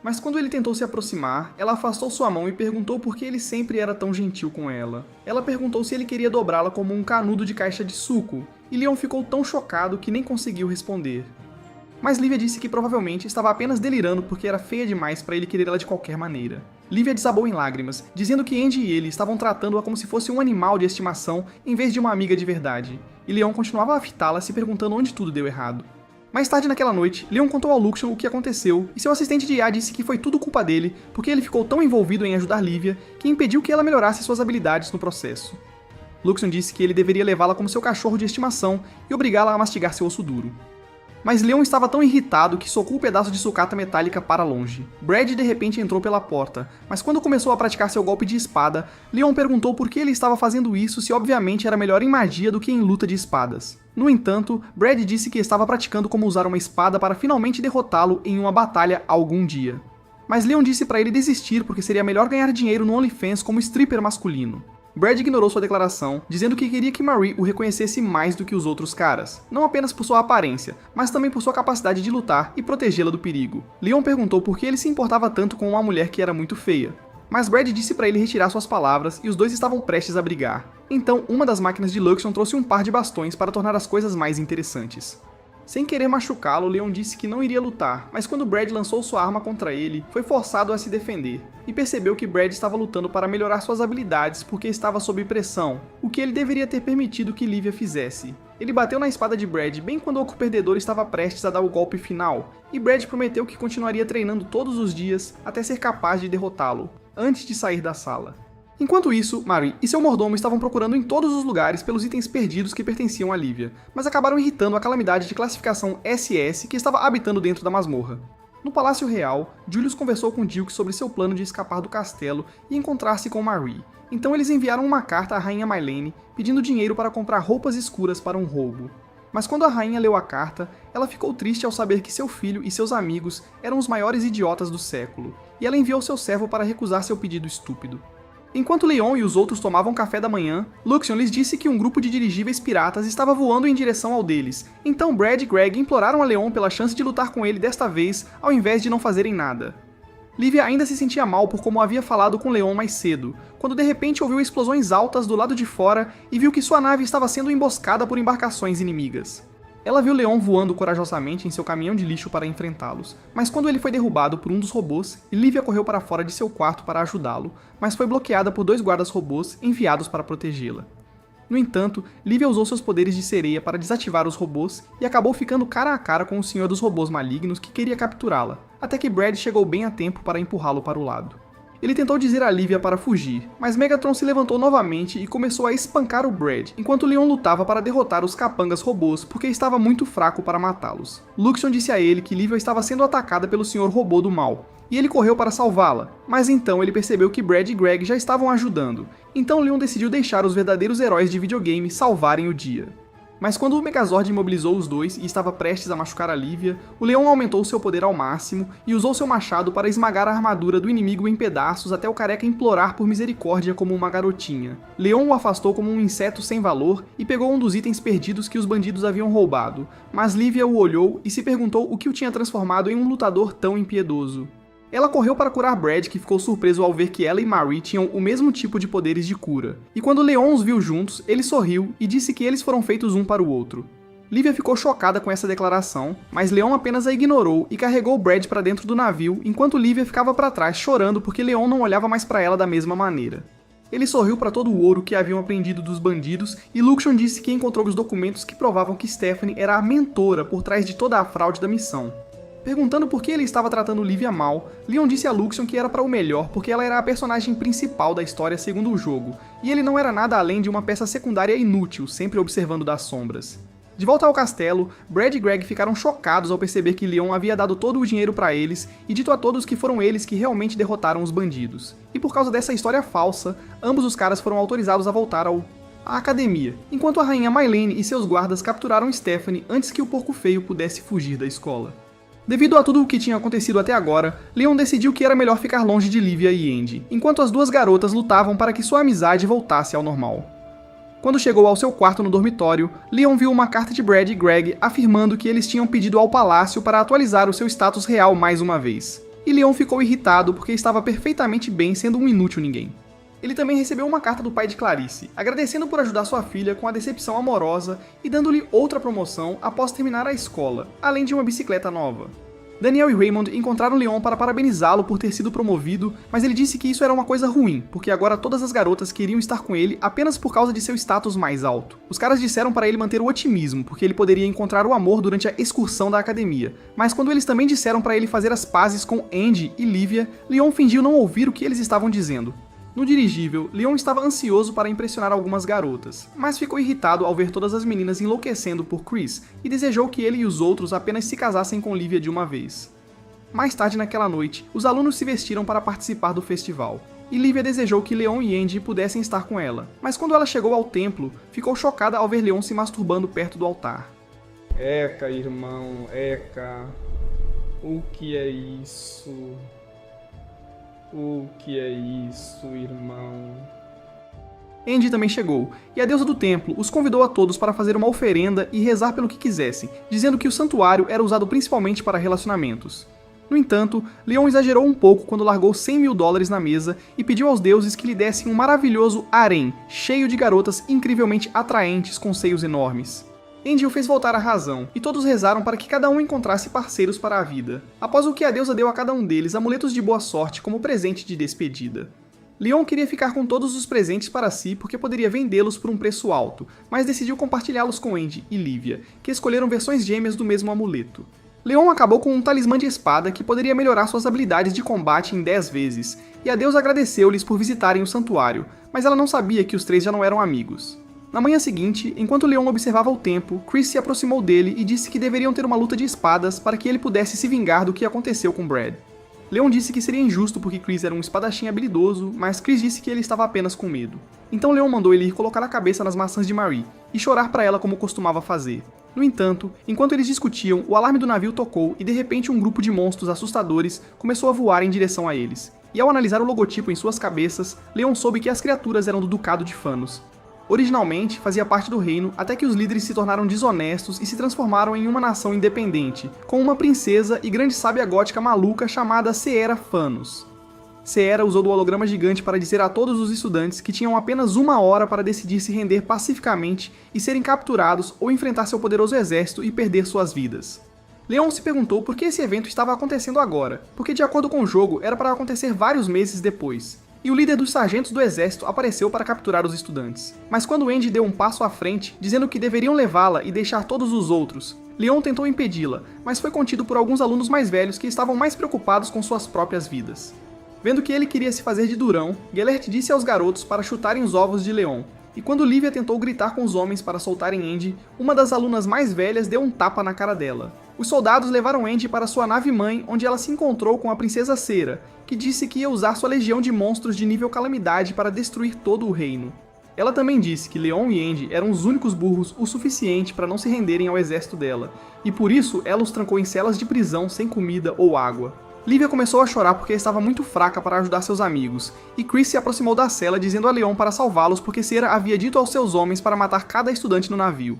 Mas quando ele tentou se aproximar, ela afastou sua mão e perguntou por que ele sempre era tão gentil com ela. Ela perguntou se ele queria dobrá-la como um canudo de caixa de suco, e Leon ficou tão chocado que nem conseguiu responder. Mas Lívia disse que provavelmente estava apenas delirando porque era feia demais para ele querê-la de qualquer maneira. Lívia desabou em lágrimas, dizendo que Andy e ele estavam tratando-a como se fosse um animal de estimação em vez de uma amiga de verdade, e Leon continuava a fitá-la se perguntando onde tudo deu errado. Mais tarde naquela noite, Leon contou ao Luxion o que aconteceu e seu assistente de IA disse que foi tudo culpa dele porque ele ficou tão envolvido em ajudar Livia que impediu que ela melhorasse suas habilidades no processo. Luxion disse que ele deveria levá-la como seu cachorro de estimação e obrigá-la a mastigar seu osso duro. Mas Leon estava tão irritado que socou um pedaço de sucata metálica para longe. Brad de repente entrou pela porta, mas quando começou a praticar seu golpe de espada, Leon perguntou por que ele estava fazendo isso se obviamente era melhor em magia do que em luta de espadas. No entanto, Brad disse que estava praticando como usar uma espada para finalmente derrotá-lo em uma batalha algum dia. Mas Leon disse para ele desistir porque seria melhor ganhar dinheiro no OnlyFans como stripper masculino. Brad ignorou sua declaração, dizendo que queria que Marie o reconhecesse mais do que os outros caras, não apenas por sua aparência, mas também por sua capacidade de lutar e protegê-la do perigo. Leon perguntou por que ele se importava tanto com uma mulher que era muito feia, mas Brad disse para ele retirar suas palavras e os dois estavam prestes a brigar. Então, uma das máquinas de Luxion trouxe um par de bastões para tornar as coisas mais interessantes. Sem querer machucá-lo, Leon disse que não iria lutar, mas quando Brad lançou sua arma contra ele, foi forçado a se defender, e percebeu que Brad estava lutando para melhorar suas habilidades porque estava sob pressão, o que ele deveria ter permitido que Livia fizesse. Ele bateu na espada de Brad bem quando o perdedor estava prestes a dar o golpe final, e Brad prometeu que continuaria treinando todos os dias até ser capaz de derrotá-lo, antes de sair da sala. Enquanto isso, Marie e seu mordomo estavam procurando em todos os lugares pelos itens perdidos que pertenciam a Livia, mas acabaram irritando a calamidade de classificação SS que estava habitando dentro da masmorra. No Palácio Real, Julius conversou com Dilk sobre seu plano de escapar do castelo e encontrar-se com Marie. Então eles enviaram uma carta à rainha Mylene pedindo dinheiro para comprar roupas escuras para um roubo. Mas quando a rainha leu a carta, ela ficou triste ao saber que seu filho e seus amigos eram os maiores idiotas do século, e ela enviou seu servo para recusar seu pedido estúpido. Enquanto Leon e os outros tomavam café da manhã, Luxion lhes disse que um grupo de dirigíveis piratas estava voando em direção ao deles, então Brad e Greg imploraram a Leon pela chance de lutar com ele desta vez, ao invés de não fazerem nada. Livia ainda se sentia mal por como havia falado com Leon mais cedo, quando de repente ouviu explosões altas do lado de fora e viu que sua nave estava sendo emboscada por embarcações inimigas. Ela viu Leon voando corajosamente em seu caminhão de lixo para enfrentá-los, mas quando ele foi derrubado por um dos robôs, Livia correu para fora de seu quarto para ajudá-lo, mas foi bloqueada por 2 guardas robôs enviados para protegê-la. No entanto, Livia usou seus poderes de sereia para desativar os robôs e acabou ficando cara a cara com o senhor dos robôs malignos que queria capturá-la, até que Brad chegou bem a tempo para empurrá-lo para o lado. Ele tentou dizer a Livia para fugir, mas Megatron se levantou novamente e começou a espancar o Brad, enquanto Leon lutava para derrotar os capangas robôs porque estava muito fraco para matá-los. Luxion disse a ele que Livia estava sendo atacada pelo Sr. Robô do Mal, e ele correu para salvá-la, mas então ele percebeu que Brad e Greg já estavam ajudando, então Leon decidiu deixar os verdadeiros heróis de videogame salvarem o dia. Mas quando o Megazord imobilizou os dois e estava prestes a machucar a Livia, o Leon aumentou seu poder ao máximo e usou seu machado para esmagar a armadura do inimigo em pedaços até o careca implorar por misericórdia como uma garotinha. Leon o afastou como um inseto sem valor e pegou um dos itens perdidos que os bandidos haviam roubado, mas Livia o olhou e se perguntou o que o tinha transformado em um lutador tão impiedoso. Ela correu para curar Brad, que ficou surpreso ao ver que ela e Marie tinham o mesmo tipo de poderes de cura. E quando Leon os viu juntos, ele sorriu e disse que eles foram feitos um para o outro. Livia ficou chocada com essa declaração, mas Leon apenas a ignorou e carregou Brad para dentro do navio, enquanto Livia ficava para trás chorando porque Leon não olhava mais para ela da mesma maneira. Ele sorriu para todo o ouro que haviam apreendido dos bandidos e Luxion disse que encontrou os documentos que provavam que Stephanie era a mentora por trás de toda a fraude da missão. Perguntando por que ele estava tratando Livia mal, Leon disse a Luxion que era para o melhor porque ela era a personagem principal da história segundo o jogo, e ele não era nada além de uma peça secundária inútil, sempre observando das sombras. De volta ao castelo, Brad e Greg ficaram chocados ao perceber que Leon havia dado todo o dinheiro para eles e dito a todos que foram eles que realmente derrotaram os bandidos. E por causa dessa história falsa, ambos os caras foram autorizados a voltar à academia, enquanto a rainha Mylene e seus guardas capturaram Stephanie antes que o porco feio pudesse fugir da escola. Devido a tudo o que tinha acontecido até agora, Leon decidiu que era melhor ficar longe de Livia e Andy, enquanto as duas garotas lutavam para que sua amizade voltasse ao normal. Quando chegou ao seu quarto no dormitório, Leon viu uma carta de Brad e Greg afirmando que eles tinham pedido ao palácio para atualizar o seu status real mais uma vez. E Leon ficou irritado porque estava perfeitamente bem sendo um inútil ninguém. Ele também recebeu uma carta do pai de Clarice, agradecendo por ajudar sua filha com a decepção amorosa e dando-lhe outra promoção após terminar a escola, além de uma bicicleta nova. Daniel e Raymond encontraram Leon para parabenizá-lo por ter sido promovido, mas ele disse que isso era uma coisa ruim, porque agora todas as garotas queriam estar com ele apenas por causa de seu status mais alto. Os caras disseram para ele manter o otimismo, porque ele poderia encontrar o amor durante a excursão da academia. Mas quando eles também disseram para ele fazer as pazes com Andy e Livia, Leon fingiu não ouvir o que eles estavam dizendo. No dirigível, Leon estava ansioso para impressionar algumas garotas, mas ficou irritado ao ver todas as meninas enlouquecendo por Chris e desejou que ele e os outros apenas se casassem com Livia de uma vez. Mais tarde naquela noite, os alunos se vestiram para participar do festival, e Livia desejou que Leon e Andy pudessem estar com ela, mas quando ela chegou ao templo, ficou chocada ao ver Leon se masturbando perto do altar. Eca, irmão, Eca, o que é isso? O que é isso, irmão? Andy também chegou, e a deusa do templo os convidou a todos para fazer uma oferenda e rezar pelo que quisessem, dizendo que o santuário era usado principalmente para relacionamentos. No entanto, Leon exagerou um pouco quando largou $100 mil na mesa e pediu aos deuses que lhe dessem um maravilhoso harém, cheio de garotas incrivelmente atraentes com seios enormes. Andy o fez voltar à razão, e todos rezaram para que cada um encontrasse parceiros para a vida, após o que a deusa deu a cada um deles amuletos de boa sorte como presente de despedida. Leon queria ficar com todos os presentes para si porque poderia vendê-los por um preço alto, mas decidiu compartilhá-los com Andy e Livia, que escolheram versões gêmeas do mesmo amuleto. Leon acabou com um talismã de espada que poderia melhorar suas habilidades de combate em 10 vezes, e a deusa agradeceu-lhes por visitarem o santuário, mas ela não sabia que os três já não eram amigos. Na manhã seguinte, enquanto Leon observava o tempo, Chris se aproximou dele e disse que deveriam ter uma luta de espadas para que ele pudesse se vingar do que aconteceu com Brad. Leon disse que seria injusto porque Chris era um espadachim habilidoso, mas Chris disse que ele estava apenas com medo. Então Leon mandou ele ir colocar a cabeça nas maçãs de Marie e chorar para ela como costumava fazer. No entanto, enquanto eles discutiam, o alarme do navio tocou e de repente um grupo de monstros assustadores começou a voar em direção a eles. E ao analisar o logotipo em suas cabeças, Leon soube que as criaturas eram do Ducado de Phanos. Originalmente, fazia parte do reino até que os líderes se tornaram desonestos e se transformaram em uma nação independente, com uma princesa e grande sábia gótica maluca chamada Seera Phanos. Seera usou do holograma gigante para dizer a todos os estudantes que tinham apenas 1 hora para decidir se render pacificamente e serem capturados ou enfrentar seu poderoso exército e perder suas vidas. Leon se perguntou por que esse evento estava acontecendo agora, porque de acordo com o jogo era para acontecer vários meses depois. E o líder dos sargentos do exército apareceu para capturar os estudantes. Mas quando Andy deu um passo à frente, dizendo que deveriam levá-la e deixar todos os outros, Leon tentou impedi-la, mas foi contido por alguns alunos mais velhos que estavam mais preocupados com suas próprias vidas. Vendo que ele queria se fazer de durão, Gellert disse aos garotos para chutarem os ovos de Leon, e quando Livia tentou gritar com os homens para soltarem Andy, uma das alunas mais velhas deu um tapa na cara dela. Os soldados levaram Andy para sua nave-mãe, onde ela se encontrou com a princesa Seera, que disse que ia usar sua legião de monstros de nível calamidade para destruir todo o reino. Ela também disse que Leon e Andy eram os únicos burros o suficiente para não se renderem ao exército dela, e por isso ela os trancou em celas de prisão sem comida ou água. Livia começou a chorar porque estava muito fraca para ajudar seus amigos, e Chris se aproximou da cela dizendo a Leon para salvá-los porque Seera havia dito aos seus homens para matar cada estudante no navio.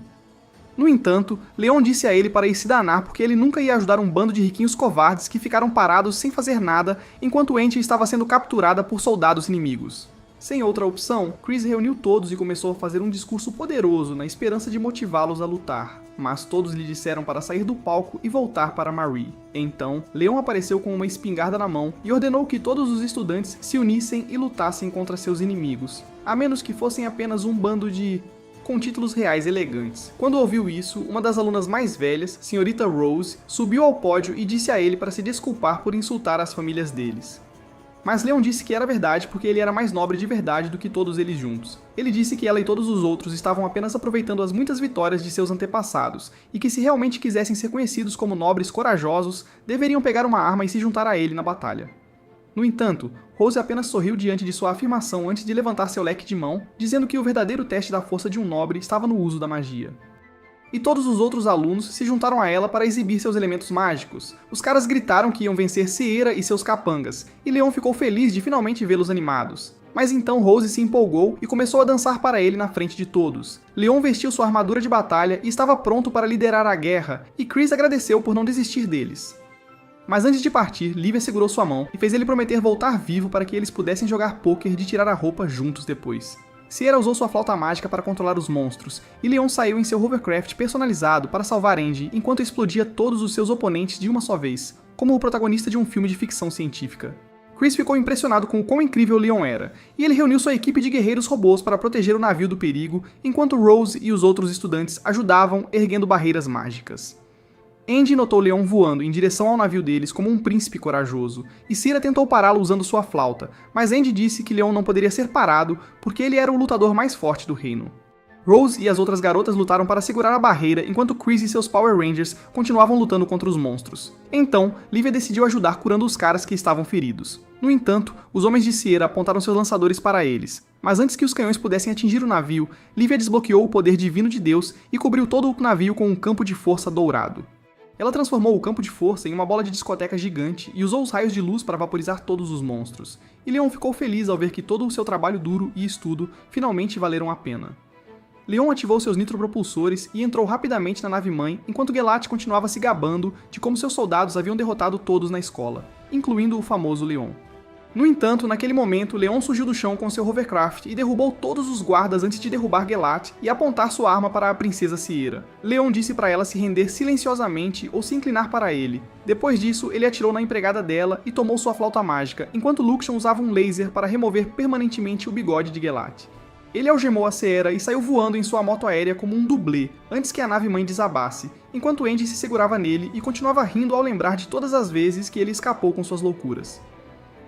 No entanto, Leon disse a ele para ir se danar porque ele nunca ia ajudar um bando de riquinhos covardes que ficaram parados sem fazer nada enquanto Andy estava sendo capturada por soldados inimigos. Sem outra opção, Chris reuniu todos e começou a fazer um discurso poderoso na esperança de motivá-los a lutar, mas todos lhe disseram para sair do palco e voltar para Marie. Então, Leon apareceu com uma espingarda na mão e ordenou que todos os estudantes se unissem e lutassem contra seus inimigos, a menos que fossem apenas um bando de com títulos reais elegantes. Quando ouviu isso, uma das alunas mais velhas, Senhorita Rose, subiu ao pódio e disse a ele para se desculpar por insultar as famílias deles. Mas Leon disse que era verdade porque ele era mais nobre de verdade do que todos eles juntos. Ele disse que ela e todos os outros estavam apenas aproveitando as muitas vitórias de seus antepassados, e que se realmente quisessem ser conhecidos como nobres corajosos, deveriam pegar uma arma e se juntar a ele na batalha. No entanto, Rose apenas sorriu diante de sua afirmação antes de levantar seu leque de mão, dizendo que o verdadeiro teste da força de um nobre estava no uso da magia. E todos os outros alunos se juntaram a ela para exibir seus elementos mágicos. Os caras gritaram que iam vencer Seera e seus capangas, e Leon ficou feliz de finalmente vê-los animados. Mas então Rose se empolgou e começou a dançar para ele na frente de todos. Leon vestiu sua armadura de batalha e estava pronto para liderar a guerra, e Chris agradeceu por não desistir deles. Mas antes de partir, Livia segurou sua mão e fez ele prometer voltar vivo para que eles pudessem jogar pôquer de tirar a roupa juntos depois. Sierra usou sua flauta mágica para controlar os monstros, e Leon saiu em seu hovercraft personalizado para salvar Andy enquanto explodia todos os seus oponentes de uma só vez, como o protagonista de um filme de ficção científica. Chris ficou impressionado com o quão incrível Leon era, e ele reuniu sua equipe de guerreiros robôs para proteger o navio do perigo, enquanto Rose e os outros estudantes ajudavam erguendo barreiras mágicas. Andy notou Leon voando em direção ao navio deles como um príncipe corajoso, e Sierra tentou pará-lo usando sua flauta, mas Andy disse que Leon não poderia ser parado porque ele era o lutador mais forte do reino. Rose e as outras garotas lutaram para segurar a barreira enquanto Chris e seus Power Rangers continuavam lutando contra os monstros. Então, Livia decidiu ajudar curando os caras que estavam feridos. No entanto, os homens de Sierra apontaram seus lançadores para eles, mas antes que os canhões pudessem atingir o navio, Livia desbloqueou o poder divino de Deus e cobriu todo o navio com um campo de força dourado. Ela transformou o campo de força em uma bola de discoteca gigante e usou os raios de luz para vaporizar todos os monstros. E Leon ficou feliz ao ver que todo o seu trabalho duro e estudo finalmente valeram a pena. Leon ativou seus nitropropulsores e entrou rapidamente na nave-mãe, enquanto Gelat continuava se gabando de como seus soldados haviam derrotado todos na escola, incluindo o famoso Leon. No entanto, naquele momento, Leon surgiu do chão com seu hovercraft e derrubou todos os guardas antes de derrubar Gelat e apontar sua arma para a princesa Sierra. Leon disse para ela se render silenciosamente ou se inclinar para ele. Depois disso, ele atirou na empregada dela e tomou sua flauta mágica, enquanto Luxion usava um laser para remover permanentemente o bigode de Gelat. Ele algemou a Sierra e saiu voando em sua moto aérea como um dublê, antes que a nave-mãe desabasse, enquanto Andy se segurava nele e continuava rindo ao lembrar de todas as vezes que ele escapou com suas loucuras.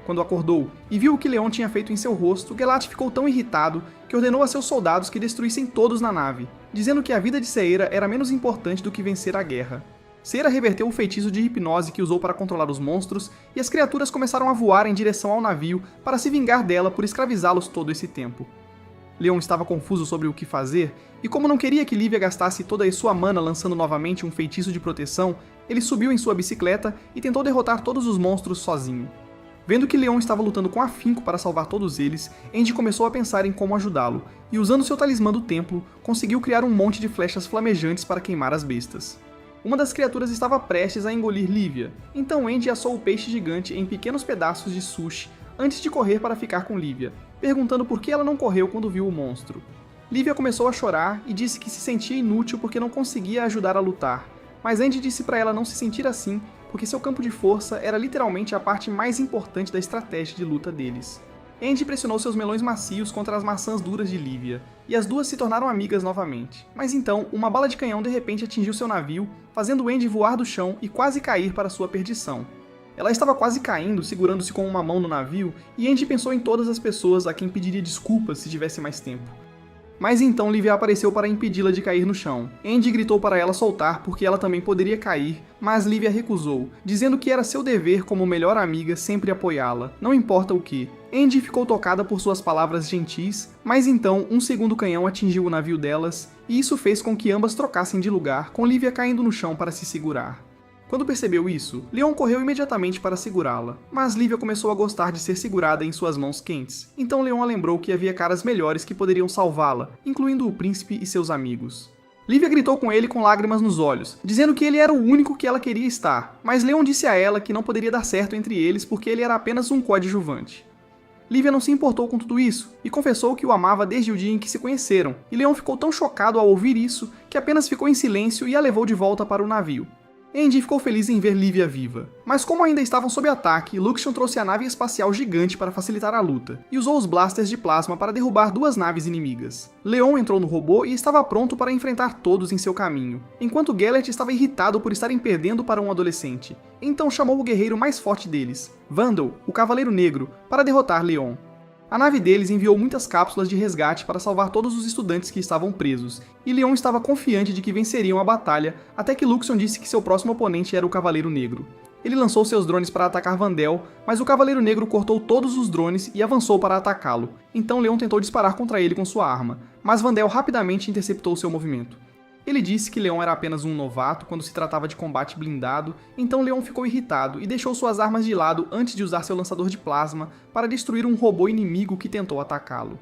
Quando acordou e viu o que Leon tinha feito em seu rosto, Gelat ficou tão irritado que ordenou a seus soldados que destruíssem todos na nave, dizendo que a vida de Sierra era menos importante do que vencer a guerra. Sierra reverteu o feitiço de hipnose que usou para controlar os monstros, e as criaturas começaram a voar em direção ao navio para se vingar dela por escravizá-los todo esse tempo. Leon estava confuso sobre o que fazer, e como não queria que Livia gastasse toda a sua mana lançando novamente um feitiço de proteção, ele subiu em sua bicicleta e tentou derrotar todos os monstros sozinho. Vendo que Leon estava lutando com afinco para salvar todos eles, Andy começou a pensar em como ajudá-lo, e usando seu talismã do templo, conseguiu criar um monte de flechas flamejantes para queimar as bestas. Uma das criaturas estava prestes a engolir Livia, então Andy assou o peixe gigante em pequenos pedaços de sushi antes de correr para ficar com Livia, perguntando por que ela não correu quando viu o monstro. Livia começou a chorar e disse que se sentia inútil porque não conseguia ajudar a lutar, mas Andy disse para ela não se sentir assim porque seu campo de força era literalmente a parte mais importante da estratégia de luta deles. Andy pressionou seus melões macios contra as maçãs duras de Livia, e as duas se tornaram amigas novamente. Mas então, uma bala de canhão de repente atingiu seu navio, fazendo Andy voar do chão e quase cair para sua perdição. Ela estava quase caindo, segurando-se com uma mão no navio, e Andy pensou em todas as pessoas a quem pediria desculpas se tivesse mais tempo. Mas então Livia apareceu para impedi-la de cair no chão. Andy gritou para ela soltar porque ela também poderia cair, mas Livia recusou, dizendo que era seu dever como melhor amiga sempre apoiá-la, não importa o que. Andy ficou tocada por suas palavras gentis, mas então um segundo canhão atingiu o navio delas, e isso fez com que ambas trocassem de lugar, com Livia caindo no chão para se segurar. Quando percebeu isso, Leon correu imediatamente para segurá-la, mas Livia começou a gostar de ser segurada em suas mãos quentes, então Leon a lembrou que havia caras melhores que poderiam salvá-la, incluindo o príncipe e seus amigos. Livia gritou com ele com lágrimas nos olhos, dizendo que ele era o único que ela queria estar, mas Leon disse a ela que não poderia dar certo entre eles porque ele era apenas um coadjuvante. Livia não se importou com tudo isso, e confessou que o amava desde o dia em que se conheceram, e Leon ficou tão chocado ao ouvir isso que apenas ficou em silêncio e a levou de volta para o navio. Andy ficou feliz em ver Livia viva, mas como ainda estavam sob ataque, Luxion trouxe a nave espacial gigante para facilitar a luta, e usou os blasters de plasma para derrubar duas naves inimigas. Leon entrou no robô e estava pronto para enfrentar todos em seu caminho, enquanto Gellert estava irritado por estarem perdendo para um adolescente. Então chamou o guerreiro mais forte deles, Vandal, o Cavaleiro Negro, para derrotar Leon. A nave deles enviou muitas cápsulas de resgate para salvar todos os estudantes que estavam presos, e Leon estava confiante de que venceriam a batalha, até que Luxion disse que seu próximo oponente era o Cavaleiro Negro. Ele lançou seus drones para atacar Vandal, mas o Cavaleiro Negro cortou todos os drones e avançou para atacá-lo, então Leon tentou disparar contra ele com sua arma, mas Vandal rapidamente interceptou seu movimento. Ele disse que Leon era apenas um novato quando se tratava de combate blindado, então Leon ficou irritado e deixou suas armas de lado antes de usar seu lançador de plasma para destruir um robô inimigo que tentou atacá-lo.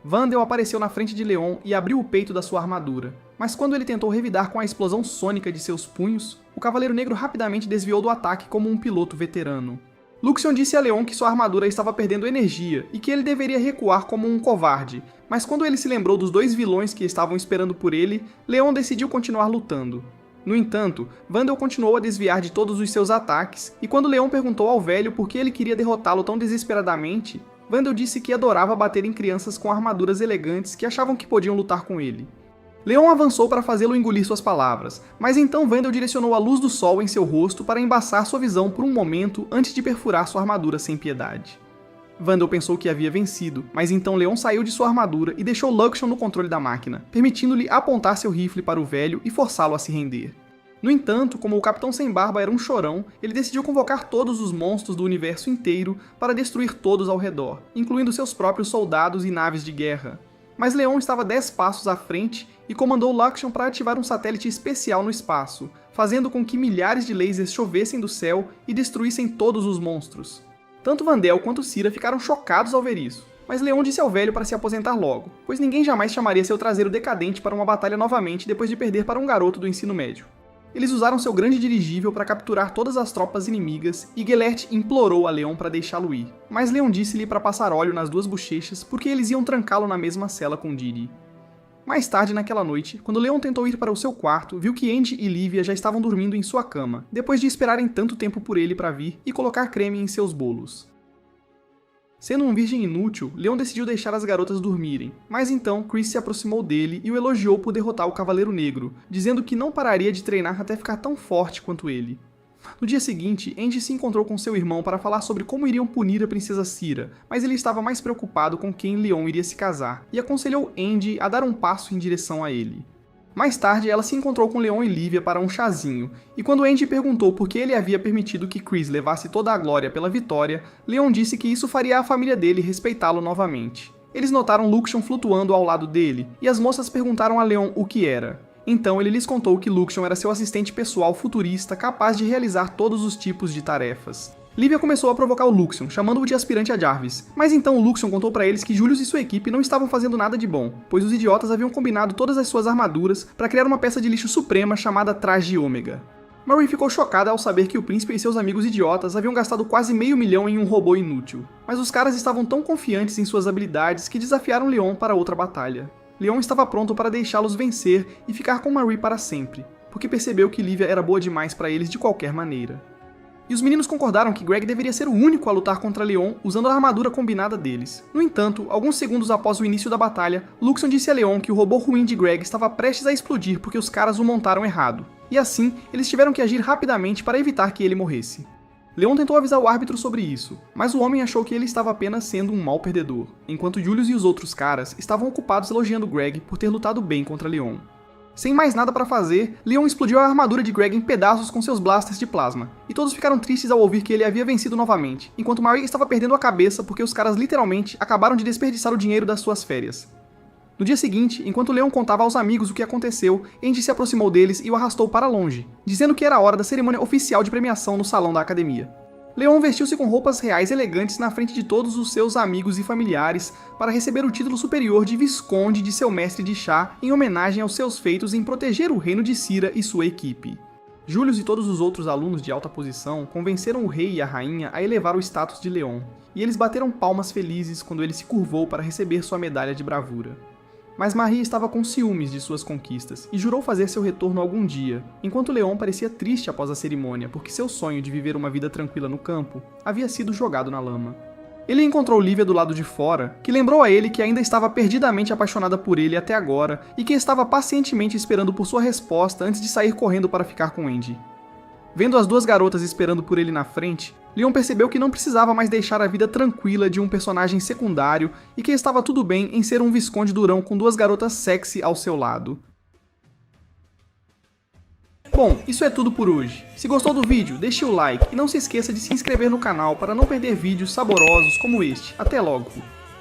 Vandal apareceu na frente de Leon e abriu o peito da sua armadura, mas quando ele tentou revidar com a explosão sônica de seus punhos, o Cavaleiro Negro rapidamente desviou do ataque como um piloto veterano. Luxion disse a Leon que sua armadura estava perdendo energia e que ele deveria recuar como um covarde, mas quando ele se lembrou dos 2 vilões que estavam esperando por ele, Leon decidiu continuar lutando. No entanto, Vandal continuou a desviar de todos os seus ataques, e quando Leon perguntou ao velho por que ele queria derrotá-lo tão desesperadamente, Vandal disse que adorava bater em crianças com armaduras elegantes que achavam que podiam lutar com ele. Leon avançou para fazê-lo engolir suas palavras, mas então Vandal direcionou a luz do sol em seu rosto para embaçar sua visão por um momento antes de perfurar sua armadura sem piedade. Vandal pensou que havia vencido, mas então Leon saiu de sua armadura e deixou Luxion no controle da máquina, permitindo-lhe apontar seu rifle para o velho e forçá-lo a se render. No entanto, como o Capitão Sem Barba era um chorão, ele decidiu convocar todos os monstros do universo inteiro para destruir todos ao redor, incluindo seus próprios soldados e naves de guerra. Mas Leon estava 10 passos à frente e comandou Luxion para ativar um satélite especial no espaço, fazendo com que milhares de lasers chovessem do céu e destruíssem todos os monstros. Tanto Vandal quanto Cira ficaram chocados ao ver isso, mas Leon disse ao velho para se aposentar logo, pois ninguém jamais chamaria seu traseiro decadente para uma batalha novamente depois de perder para um garoto do ensino médio. Eles usaram seu grande dirigível para capturar todas as tropas inimigas e Gelert implorou a Leon para deixá-lo ir, mas Leon disse-lhe para passar óleo nas 2 bochechas porque eles iam trancá-lo na mesma cela com Didi. Mais tarde naquela noite, quando Leon tentou ir para o seu quarto, viu que Andy e Livia já estavam dormindo em sua cama, depois de esperarem tanto tempo por ele para vir e colocar creme em seus bolos. Sendo um virgem inútil, Leon decidiu deixar as garotas dormirem, mas então Chris se aproximou dele e o elogiou por derrotar o Cavaleiro Negro, dizendo que não pararia de treinar até ficar tão forte quanto ele. No dia seguinte, Andy se encontrou com seu irmão para falar sobre como iriam punir a princesa Cira, mas ele estava mais preocupado com quem Leon iria se casar, e aconselhou Andy a dar um passo em direção a ele. Mais tarde, ela se encontrou com Leon e Livia para um chazinho, e quando Andy perguntou por que ele havia permitido que Chris levasse toda a glória pela vitória, Leon disse que isso faria a família dele respeitá-lo novamente. Eles notaram Luxion flutuando ao lado dele, e as moças perguntaram a Leon o que era. Então ele lhes contou que Luxion era seu assistente pessoal futurista capaz de realizar todos os tipos de tarefas. Livia começou a provocar o Luxion, chamando-o de aspirante a Jarvis, mas então o Luxion contou para eles que Julius e sua equipe não estavam fazendo nada de bom, pois os idiotas haviam combinado todas as suas armaduras para criar uma peça de lixo suprema chamada Traje Ômega. Marie ficou chocada ao saber que o príncipe e seus amigos idiotas haviam gastado quase $500 mil em um robô inútil, mas os caras estavam tão confiantes em suas habilidades que desafiaram Leon para outra batalha. Leon estava pronto para deixá-los vencer e ficar com Marie para sempre, porque percebeu que Livia era boa demais para eles de qualquer maneira. E os meninos concordaram que Greg deveria ser o único a lutar contra Leon usando a armadura combinada deles. No entanto, alguns segundos após o início da batalha, Luxion disse a Leon que o robô ruim de Greg estava prestes a explodir porque os caras o montaram errado, e assim, eles tiveram que agir rapidamente para evitar que ele morresse. Leon tentou avisar o árbitro sobre isso, mas o homem achou que ele estava apenas sendo um mau perdedor, enquanto Julius e os outros caras estavam ocupados elogiando Greg por ter lutado bem contra Leon. Sem mais nada para fazer, Leon explodiu a armadura de Greg em pedaços com seus blasters de plasma, e todos ficaram tristes ao ouvir que ele havia vencido novamente, enquanto Marie estava perdendo a cabeça porque os caras literalmente acabaram de desperdiçar o dinheiro das suas férias. No dia seguinte, enquanto Leon contava aos amigos o que aconteceu, Andy se aproximou deles e o arrastou para longe, dizendo que era a hora da cerimônia oficial de premiação no salão da academia. Leon vestiu-se com roupas reais elegantes na frente de todos os seus amigos e familiares para receber o título superior de Visconde de seu mestre de chá em homenagem aos seus feitos em proteger o reino de Cira e sua equipe. Julius e todos os outros alunos de alta posição convenceram o rei e a rainha a elevar o status de Leon, e eles bateram palmas felizes quando ele se curvou para receber sua medalha de bravura. Mas Marie estava com ciúmes de suas conquistas e jurou fazer seu retorno algum dia, enquanto Leon parecia triste após a cerimônia porque seu sonho de viver uma vida tranquila no campo havia sido jogado na lama. Ele encontrou Livia do lado de fora, que lembrou a ele que ainda estava perdidamente apaixonada por ele até agora e que estava pacientemente esperando por sua resposta antes de sair correndo para ficar com Andy. Vendo as duas garotas esperando por ele na frente, Leon percebeu que não precisava mais deixar a vida tranquila de um personagem secundário e que estava tudo bem em ser um visconde durão com duas garotas sexy ao seu lado. Bom, isso é tudo por hoje. Se gostou do vídeo, deixe o like e não se esqueça de se inscrever no canal para não perder vídeos saborosos como este. Até logo!